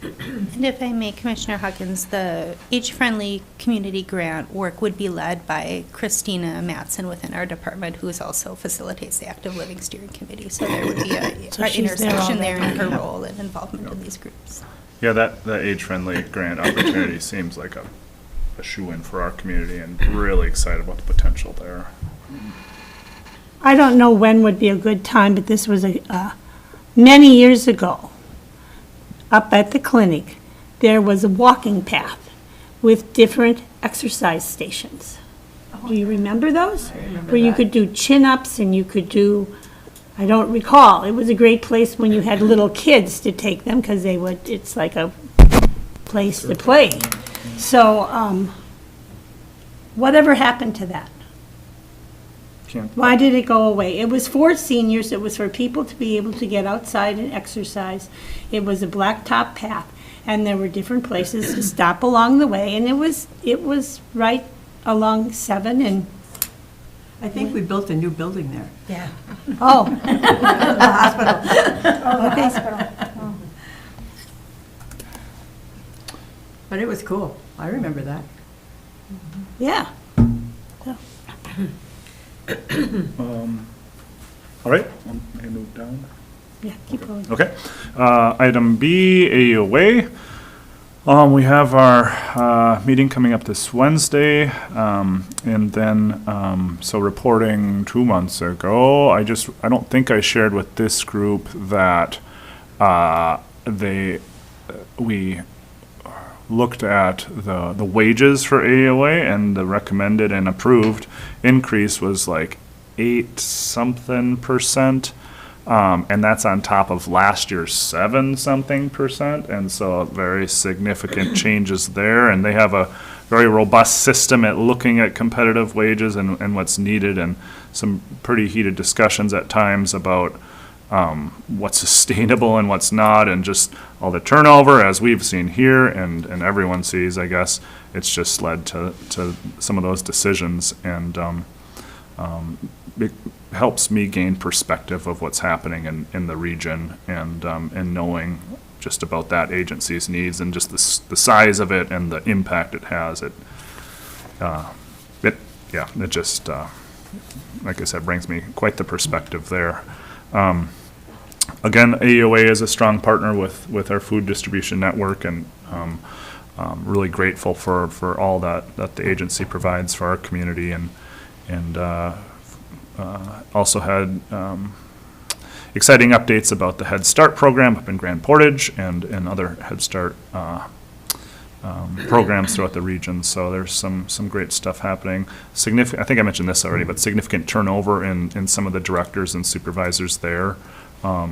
And if I may, Commissioner Hawkins, the age-friendly community grant work would be led by Christina Mattson within our department, who is also facilitates the Active Living Steering Committee. So there would be So an she's there all intersection the there in her time. role and involvement in these groups. Yeah, that age-friendly grant opportunity seems like a shoo-in for our community, and really excited about the potential there. I don't know when would be a good time, but this was many years ago. Up at the clinic, there was a walking path with different exercise stations. Do you remember those? Where you could do chin-ups and you could do, I don't recall. It was a great place when you had little kids to take them because it's like a place to play. So, whatever happened to that? Why did it go away? It was for seniors, it was for people to be able to get outside and exercise. It was a blacktop path, and there were different places to stop along the way, and it was right along 7 and, I think we built a new building there. Yeah. oh, But it was cool. I remember that. yeah. All right, let me move down. Yeah, keep going. Okay. Item B, AOA. We have our meeting coming up this Wednesday, and then, so reporting 2 months ago, I don't think I shared with this group that we looked at the wages for AOA, and the recommended and approved increase was like 8-something%. And that's on top of last year's 7-something%, and so very significant changes there. And they have a very robust system at looking at competitive wages and what's needed, and some pretty heated discussions at times about what's sustainable and what's not, and just all the turnover as we've seen here and everyone sees, I guess. It's just led to some of those decisions, and it helps me gain perspective of what's happening in the region, and knowing just about that agency's needs and just the size of it and the impact it has. It just, like I said, brings me quite the perspective there. Again, AOA is a strong partner with our food distribution network, and really grateful for all that the agency provides for our community, and also had exciting updates about the Head Start program up in Grand Portage and other Head Start programs throughout the region. So there's some great stuff happening. I think I mentioned this already, but significant turnover in some of the directors and supervisors there. But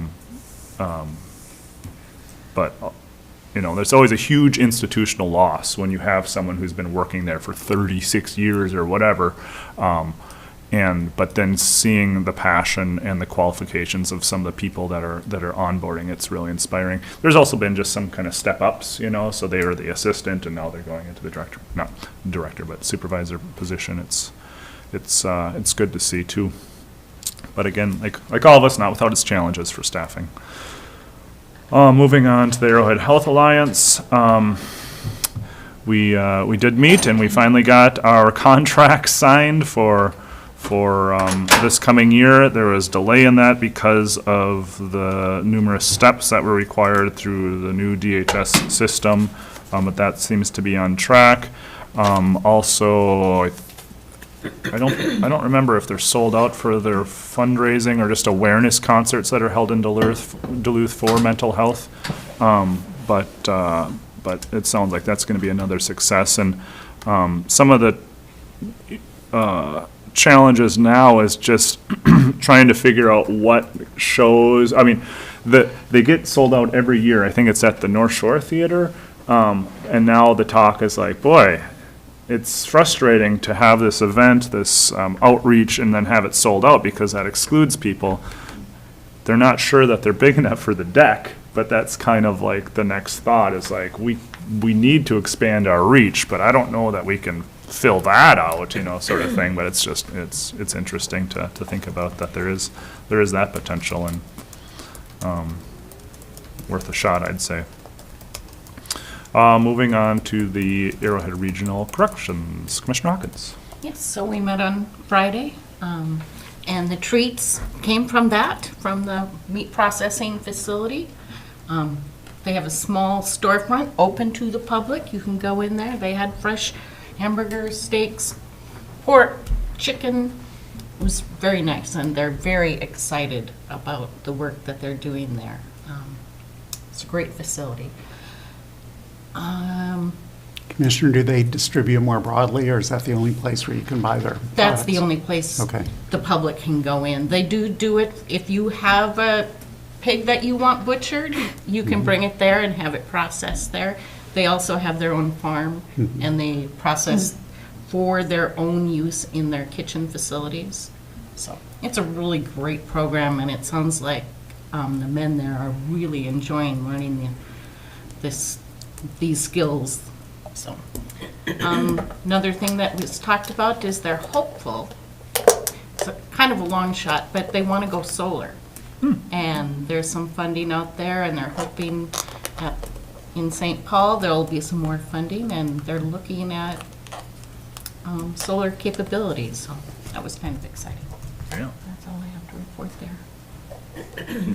there's always a huge institutional loss when you have someone who's been working there for 36 years or whatever. but then seeing the passion and the qualifications of some of the people that are onboarding, it's really inspiring. There's also been just some kind of step ups, so they were the assistant and now they're going into the director, not director, but supervisor position. It's good to see too. But again, like all of us, not without its challenges for staffing. Moving on to the Arrowhead Health Alliance. We did meet and we finally got our contract signed for this coming year. There was delay in that because of the numerous steps that were required through the new DHS system, but that seems to be on track. Also, I don't remember if they're sold out for their fundraising or just awareness concerts that are held in Duluth for mental health, but it sounds like that's going to be another success. And some of the challenges now is just trying to figure out what shows. I mean, they get sold out every year. I think it's at the North Shore Theater, and now the talk is like, boy, it's frustrating to have this event, this outreach, and then have it sold out because that excludes people. They're not sure that they're big enough for the deck, but that's kind of like the next thought is like, we need to expand our reach, but I don't know that we can fill that out, sort of thing. But it's just, it's interesting to think about that there is that potential, and worth a shot, I'd say. Moving on to the Arrowhead Regional Corrections, Commissioner Hawkins. Yes, so we met on Friday, and the treats came from the meat processing facility. They have a small storefront open to the public. You can go in there. They had fresh hamburgers, steaks, pork, chicken. It was very nice, and they're very excited about the work that they're doing there. It's a great facility. Commissioner, do they distribute more broadly, or is that the only place where you can buy their products? That's the only place Okay. the public can go in. They do it, if you have a pig that you want butchered, you can bring it there and have it processed there. They also have their own farm, and they process for their own use in their kitchen facilities. So it's a really great program, and it sounds like the men there are really enjoying learning these skills. So another thing that was talked about is they're hopeful. It's kind of a long shot, but they want to go solar. And there's some funding out there, and they're hoping that in St. Paul there'll be some more funding, and they're looking at solar capabilities. So that was kind of exciting. Yeah. That's all I have to report there.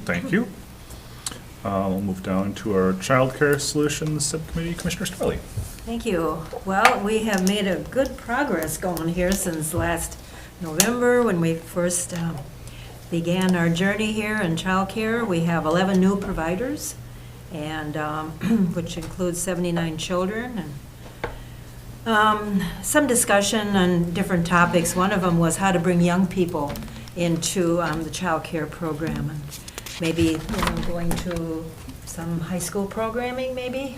Thank you. We'll move down to our Child Care Solutions Subcommittee, Commissioner Strelly. Thank you. Well, we have made a good progress going here since last November when we first began our journey here in childcare. We have 11 new providers, and which includes 79 children, and some discussion on different topics. One of them was how to bring young people into the childcare program, and maybe going to some high school programming, maybe,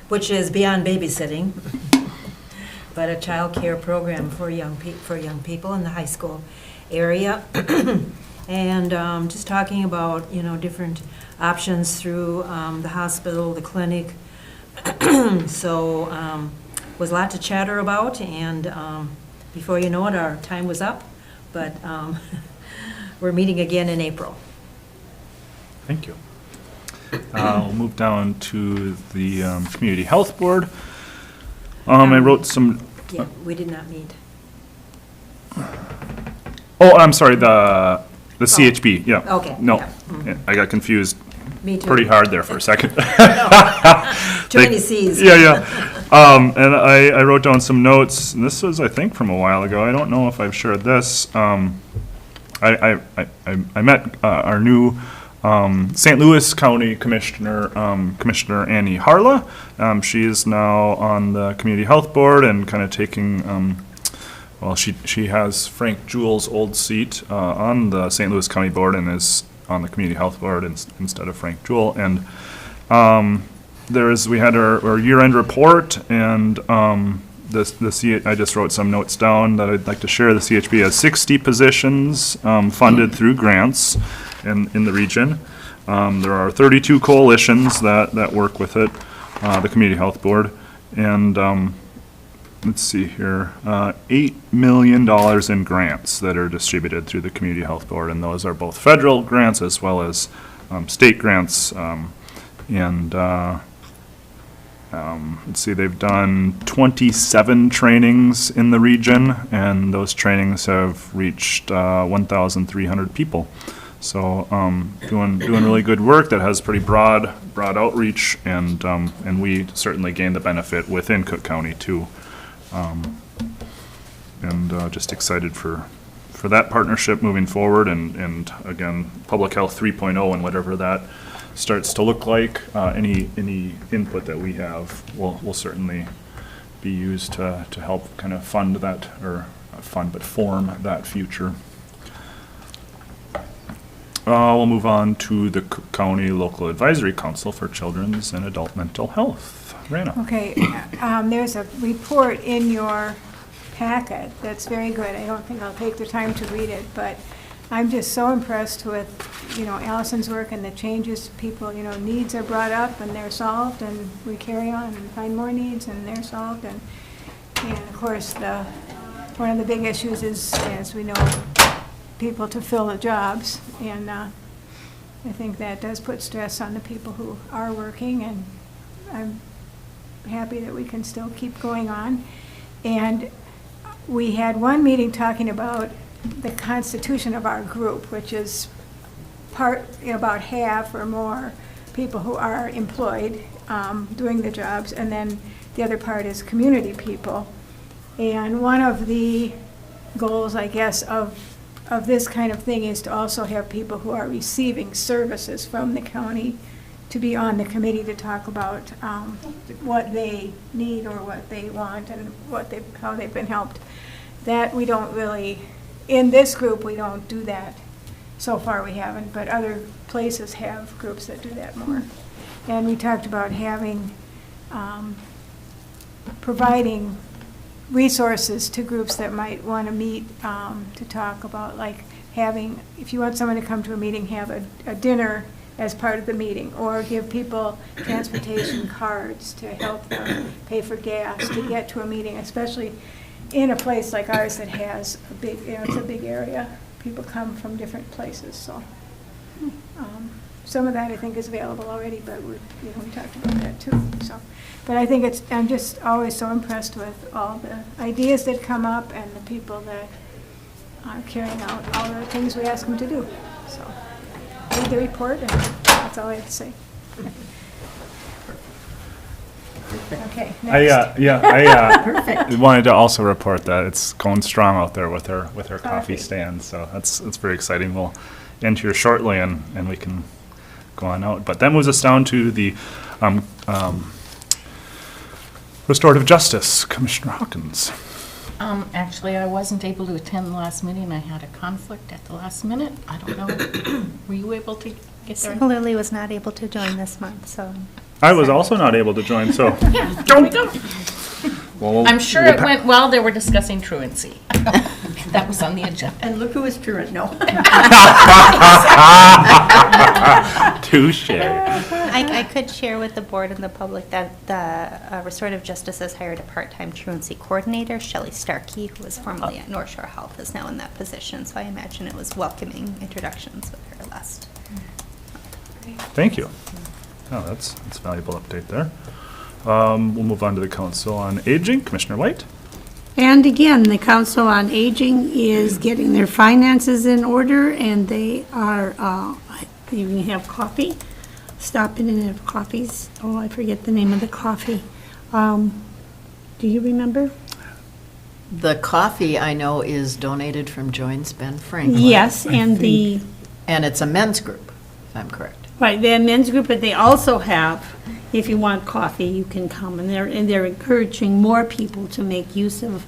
which is beyond babysitting, but a child care program for young people in the high school area. And just talking about, different options through the hospital, the clinic. So was a lot to chatter about, and before you know it, our time was up, but we're meeting again in April. Thank you. We'll move down to the Community Health Board. I wrote some. Yeah, we did not meet. Oh, I'm sorry. The CHB. Yeah. Okay, No, yeah, Yeah, I got confused Me too. pretty hard there for a second. Too many Cs. Yeah. And I wrote down some notes. And this was, I think, from a while ago. I don't know if I've shared this. I met our new St. Louis County Commissioner, Commissioner Annie Harla. She is now on the Community Health Board and kind of taking, she has Frank Jewell's old seat on the St. Louis County Board and is on the Community Health Board instead of Frank Jewell. And we had our year-end report, and I just wrote some notes down that I'd like to share. The CHP has 60 positions funded through grants in the region. There are 32 coalitions that work with it, the Community Health Board, and let's see here, $8 million in grants that are distributed through the Community Health Board, and those are both federal grants as well as state grants. Let's see, they've done 27 trainings in the region, and those trainings have reached 1,300 people. So doing really good work that has pretty broad outreach, and we certainly gain the benefit within Cook County too. Just excited for that partnership moving forward, and again, Public Health 3.0 and whatever that starts to look like. Any input that we have will certainly be used to help kind of fund that, or not fund, but form that future. We'll move on to the Cook County Local Advisory Council for Children's and Adult Mental Health. Rana. Okay, there's a report in your packet that's very good. I don't think I'll take the time to read it, but I'm just so impressed with, Allison's work and the changes people, needs are brought up and they're solved, and we carry on and find more needs and they're solved. And of course, one of the big issues is, as we know, people to fill the jobs. And I think that does put stress on the people who are working, and I'm happy that we can still keep going on. And we had one meeting talking about the constitution of our group, which is about half or more people who are employed doing the jobs, and then the other part is community people. And one of the goals, I guess, of this kind of thing is to also have people who are receiving services from the county to be on the committee to talk about what they need or what they want and how they've been helped. That we don't really, in this group, we don't do that. So far we haven't, but other places have groups that do that more. And we talked about having, providing resources to groups that might want to meet to talk about, like having, if you want someone to come to a meeting, have a dinner as part of the meeting, or give people transportation cards to help them pay for gas to get to a meeting, especially in a place like ours that has a big, it's a big area. People come from different places, so some of that I think is available already, but we talked about that too. So, but I think I'm just always so impressed with all the ideas that come up and the people that are carrying out all the things we ask them to do. So, read the report, and that's all I have to say. Okay, next. I wanted to also report that it's going strong out there with our coffee stand, so that's very exciting. We'll end here shortly, and we can go on out. But that moves us down to the restorative justice, Commissioner Hawkins. Actually, I wasn't able to attend the last meeting. I had a conflict at the last minute. I don't know. Were you able to get there? Lily was not able to join this month, so. I was also not able to join, so. Yeah, there we go. Well, I'm sure it went well. They were discussing truancy. That was on the agenda. And look who is truant, no. Touche. I could share with the board and the public that the Restorative Justice has hired a part-time truancy coordinator, Shelley Starkey, who was formerly at North Shore Health, is now in that position. So I imagine it was welcoming introductions with her last. Thank you. Oh, that's a valuable update there. We'll move on to the Council on Aging. Commissioner White. And again, the Council on Aging is getting their finances in order, and they are, you can have coffee. Stop in and have coffees. Oh, I forget the name of the coffee. Do you remember? The coffee, I know, is donated from Joins Ben Franklin. Yes, and And it's a men's group, if I'm correct. Right, they're a men's group, but they also have, if you want coffee, you can come. And they're encouraging more people to make use of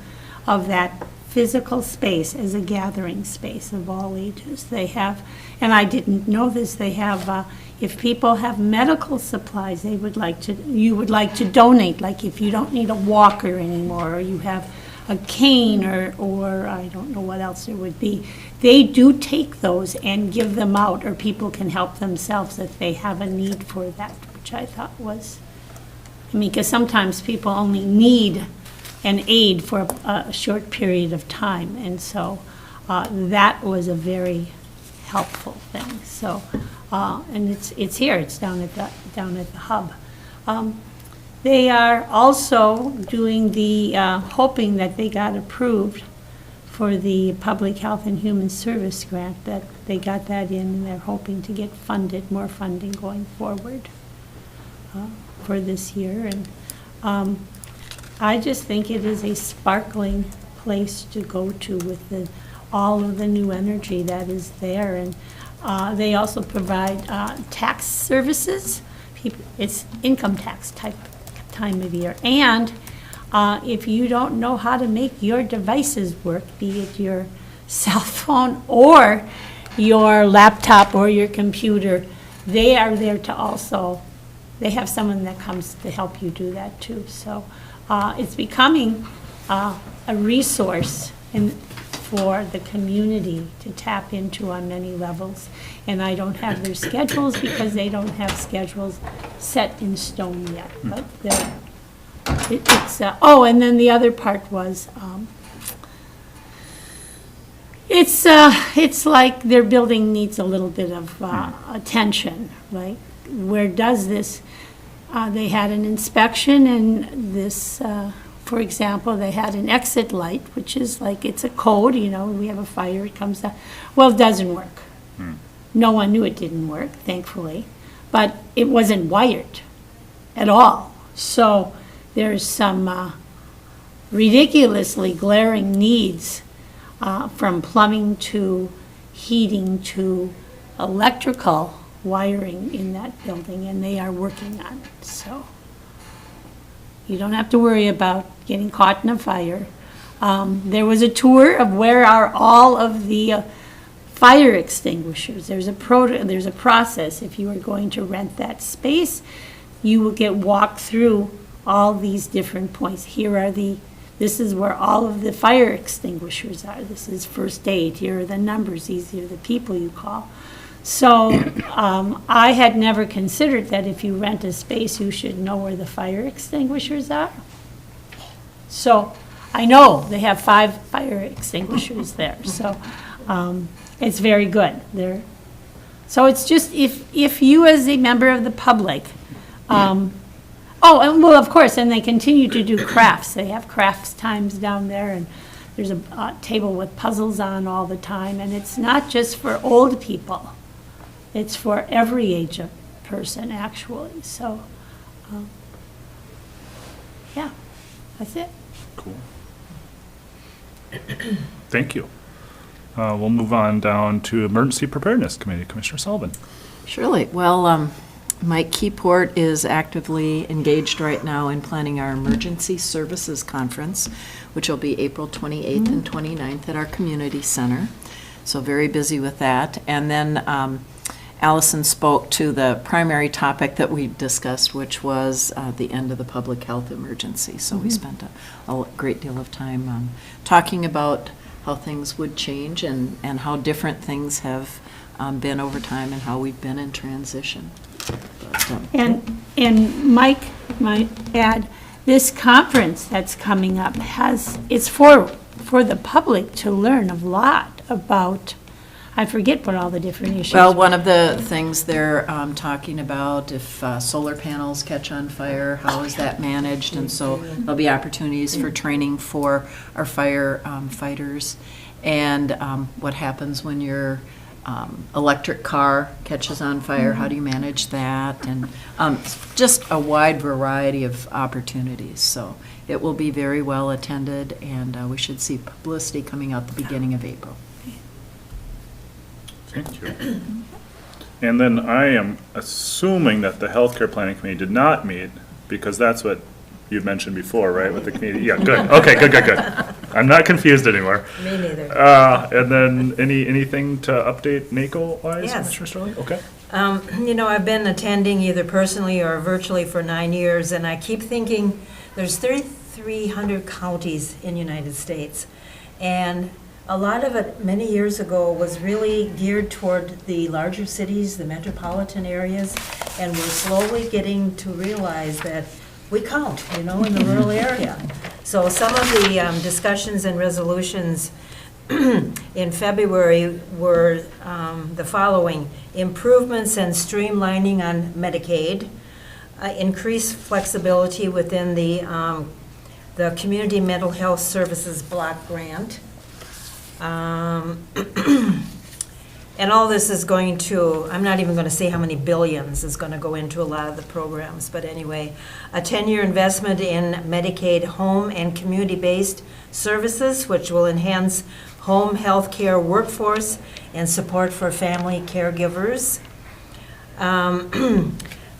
that physical space as a gathering space of all ages. They have, and I didn't know this, they have, if people have medical supplies you would like to donate, like if you don't need a walker anymore, or you have a cane, or I don't know what else there would be, they do take those and give them out, or people can help themselves if they have a need for that, which I thought was, I mean, because sometimes people only need an aid for a short period of time, and so that was a very helpful thing. So, and it's here, it's down at the hub. They are also doing the, hoping that they got approved for the Public Health and Human Service grant, that they got that in, and they're hoping to get funded, more funding going forward for this year. And I just think it is a sparkling place to go to with all of the new energy that is there. And they also provide tax services. It's income tax type time of year. And if you don't know how to make your devices work, be it your cell phone or your laptop or your computer, they are there to also, they have someone that comes to help you do that too. So it's becoming a resource for the community to tap into on many levels. And I don't have their schedules because they don't have schedules set in stone yet. But oh, and then the other part was, it's like their building needs a little bit of attention. Like, where does this? They had an inspection, and this, for example, they had an exit light, which is like, it's a code, you know, we have a fire, it comes down. Well, it doesn't work. No one knew it didn't work, thankfully, but it wasn't wired at all. So there's some ridiculously glaring needs from plumbing to heating to electrical wiring in that building, and they are working on it. So you don't have to worry about getting caught in a fire. There was a tour of where are all of the fire extinguishers. There's a process. If you are going to rent that space, you will get walked through all these different points. This is where all of the fire extinguishers are. This is first aid. Here are the numbers. These are the people you call. So I had never considered that if you rent a space, you should know where the fire extinguishers are. So I know they have 5 fire extinguishers there. So it's very good. So it's just if you as a member of the public, oh, and well, of course, and they continue to do crafts. They have crafts times down there, and there's a table with puzzles on all the time. And it's not just for old people. It's for every age of person, actually. So, yeah, that's it. Cool. Thank you. We'll move on down to Emergency Preparedness Committee. Commissioner Sullivan. Surely. Well, Mike Keyport is actively engaged right now in planning our Emergency Services Conference, which will be April 28th and 29th at our community center. So very busy with that. And then Allison spoke to the primary topic that we discussed, which was the end of the public health emergency. So we spent a great deal of time talking about how things would change and how different things have been over time and how we've been in transition. But, and Mike might add, this conference that's coming up it's for the public to learn a lot about. I forget what all the different issues. Well, one of the things they're talking about, if solar panels catch on fire, how is that managed? And so there'll be opportunities for training for our fire fighters, and what happens when your electric car catches on fire, how do you manage that? And just a wide variety of opportunities. So it will be very well attended, and we should see publicity coming out the beginning of April. Thank you. And then I am assuming that the Healthcare Planning Committee did not meet, because that's what you've mentioned before, right, with the committee? Yeah, good. Okay, good. I'm not confused anymore. Me neither. And then anything to update NACO-wise, Yes. Commissioner Sterling? Okay. I've been attending either personally or virtually for 9 years, and I keep thinking there's 3,300 counties in the United States. And a lot of it, many years ago, was really geared toward the larger cities, the metropolitan areas, and we're slowly getting to realize that we count, in the rural area. So some of the discussions and resolutions in February were the following: improvements and streamlining on Medicaid, increased flexibility within the Community Mental Health Services Block Grant. And all this is going to, I'm not even going to say how many billions is going to go into a lot of the programs, but anyway, a 10-year investment in Medicaid home and community-based services, which will enhance home health care workforce and support for family caregivers.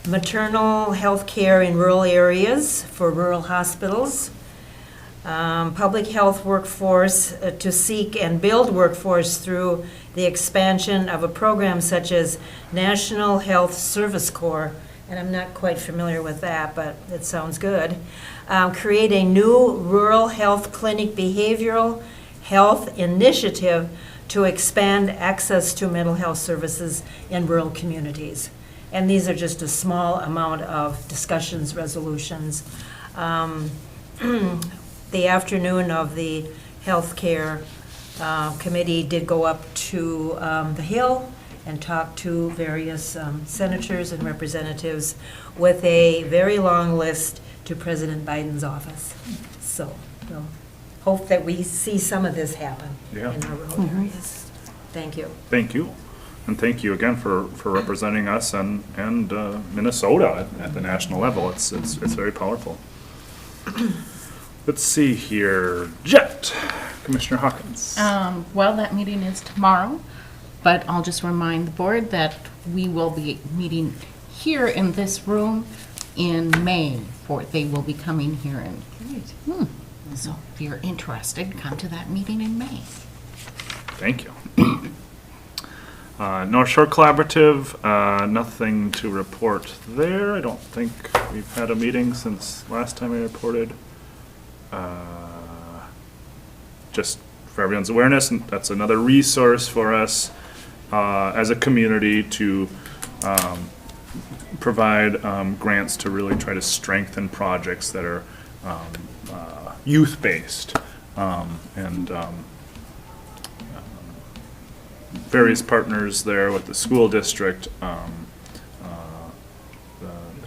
Maternal health care in rural areas for rural hospitals. Public health workforce to seek and build workforce through the expansion of a program such as National Health Service Corps, and I'm not quite familiar with that, but it sounds good. Create a new rural health clinic behavioral health initiative to expand access to mental health services in rural communities. And these are just a small amount of discussions, resolutions. The afternoon of the healthcare committee did go up to the Hill and talk to various senators and representatives with a very long list to President Biden's office. So we'll hope that we see some of this happen in our rural areas. Thank you. Thank you. And thank you again for representing us and Minnesota at the national level. It's very powerful. Let's see here. Jet, Commissioner Hawkins. Well, that meeting is tomorrow, but I'll just remind the board that we will be meeting here in this room in May. They will be coming here in. So if you're interested, come to that meeting in May. Thank you. North Shore Collaborative, nothing to report there. I don't think we've had a meeting since last time I reported. Just for everyone's awareness, and that's another resource for us as a community to provide grants to really try to strengthen projects that are youth-based and various partners there with the school district, the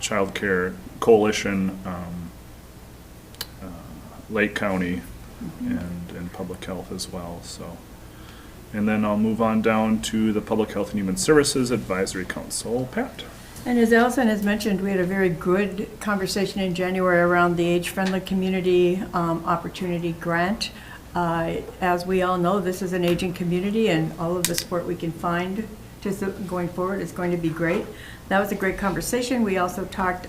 Child Care Coalition, Lake County, and Public Health as well. So, and then I'll move on down to the Public Health and Human Services Advisory Council. Pat. And as Allison has mentioned, we had a very good conversation in January around the Age-Friendly Community Opportunity Grant. As we all know, this is an aging community, and all of the support we can find going forward is going to be great. That was a great conversation. We also talked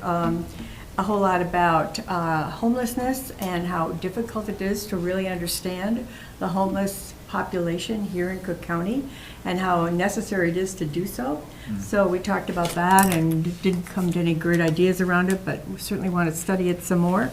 a whole lot about homelessness and how difficult it is to really understand the homeless population here in Cook County and how necessary it is to do so. So we talked about that and didn't come to any great ideas around it, but we certainly want to study it some more.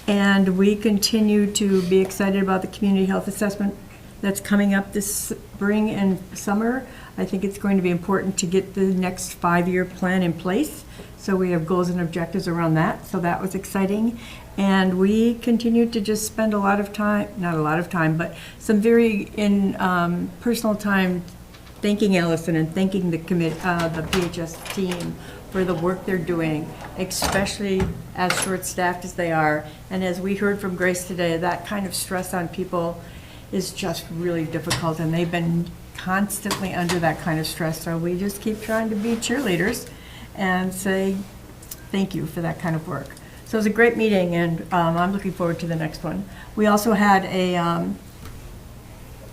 And we continue to be excited about the community health assessment that's coming up this spring and summer. I think it's going to be important to get the next 5-year plan in place. So we have goals and objectives around that. So that was exciting. And we continue to just spend a lot of time, not a lot of time, but some very personal time thanking Allison and thanking the PHS team for the work they're doing, especially as short-staffed as they are. And as we heard from Grace today, that kind of stress on people is just really difficult, and they've been constantly under that kind of stress. So we just keep trying to be cheerleaders and say thank you for that kind of work. So it was a great meeting, and I'm looking forward to the next one. We also had a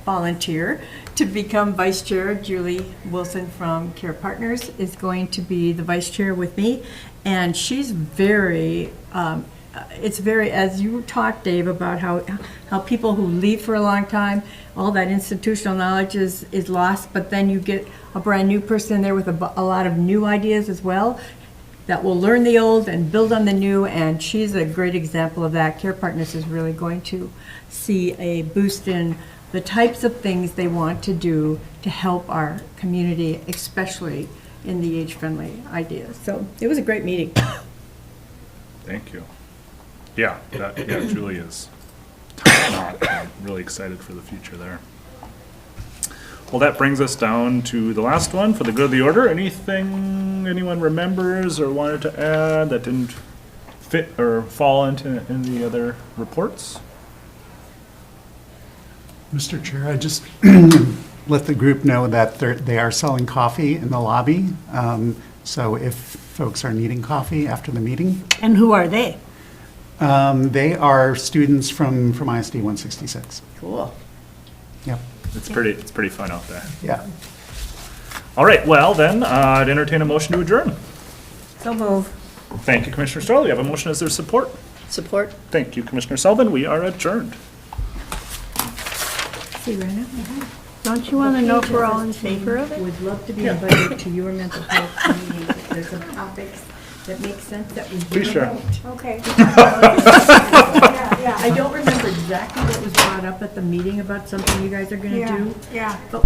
volunteer to become vice chair. Julie Wilson from Care Partners is going to be the vice chair with me, and she's very it's very, as you talked, Dave, about how people who leave for a long time, all that institutional knowledge is lost, but then you get a brand-new person in there with a lot of new ideas as well, that will learn the old and build on the new, and she's a great example of that. Care Partners is really going to see a boost in the types of things they want to do to help our community, especially in the age-friendly ideas. So it was a great meeting. Thank you. Yeah, it truly is. Top-notch. I'm really excited for the future there. Well, that brings us down to the last one, for the good of the order. Anything anyone remembers or wanted to add that didn't fit or fall into the other reports? Mr. Chair, I just let the group know that they are selling coffee in the lobby. So if folks are needing coffee after the meeting, And who are they? they are students from ISD 166. Cool. Yep, It's pretty fun out there. yeah. All right, well then, I'd entertain a motion to adjourn. So move. Thank you, Commissioner Stoll. You have a motion. Is there support? Support? Thank you, Commissioner Sullivan. We are adjourned. See, Rena? Don't you want to know if we're all in favor of it? Would love to be invited to your mental health meeting. If there's some topics that make sense that we Be do sure. about. Okay. I don't remember exactly what was brought up at the meeting about something you guys are gonna Yeah, do, yeah. but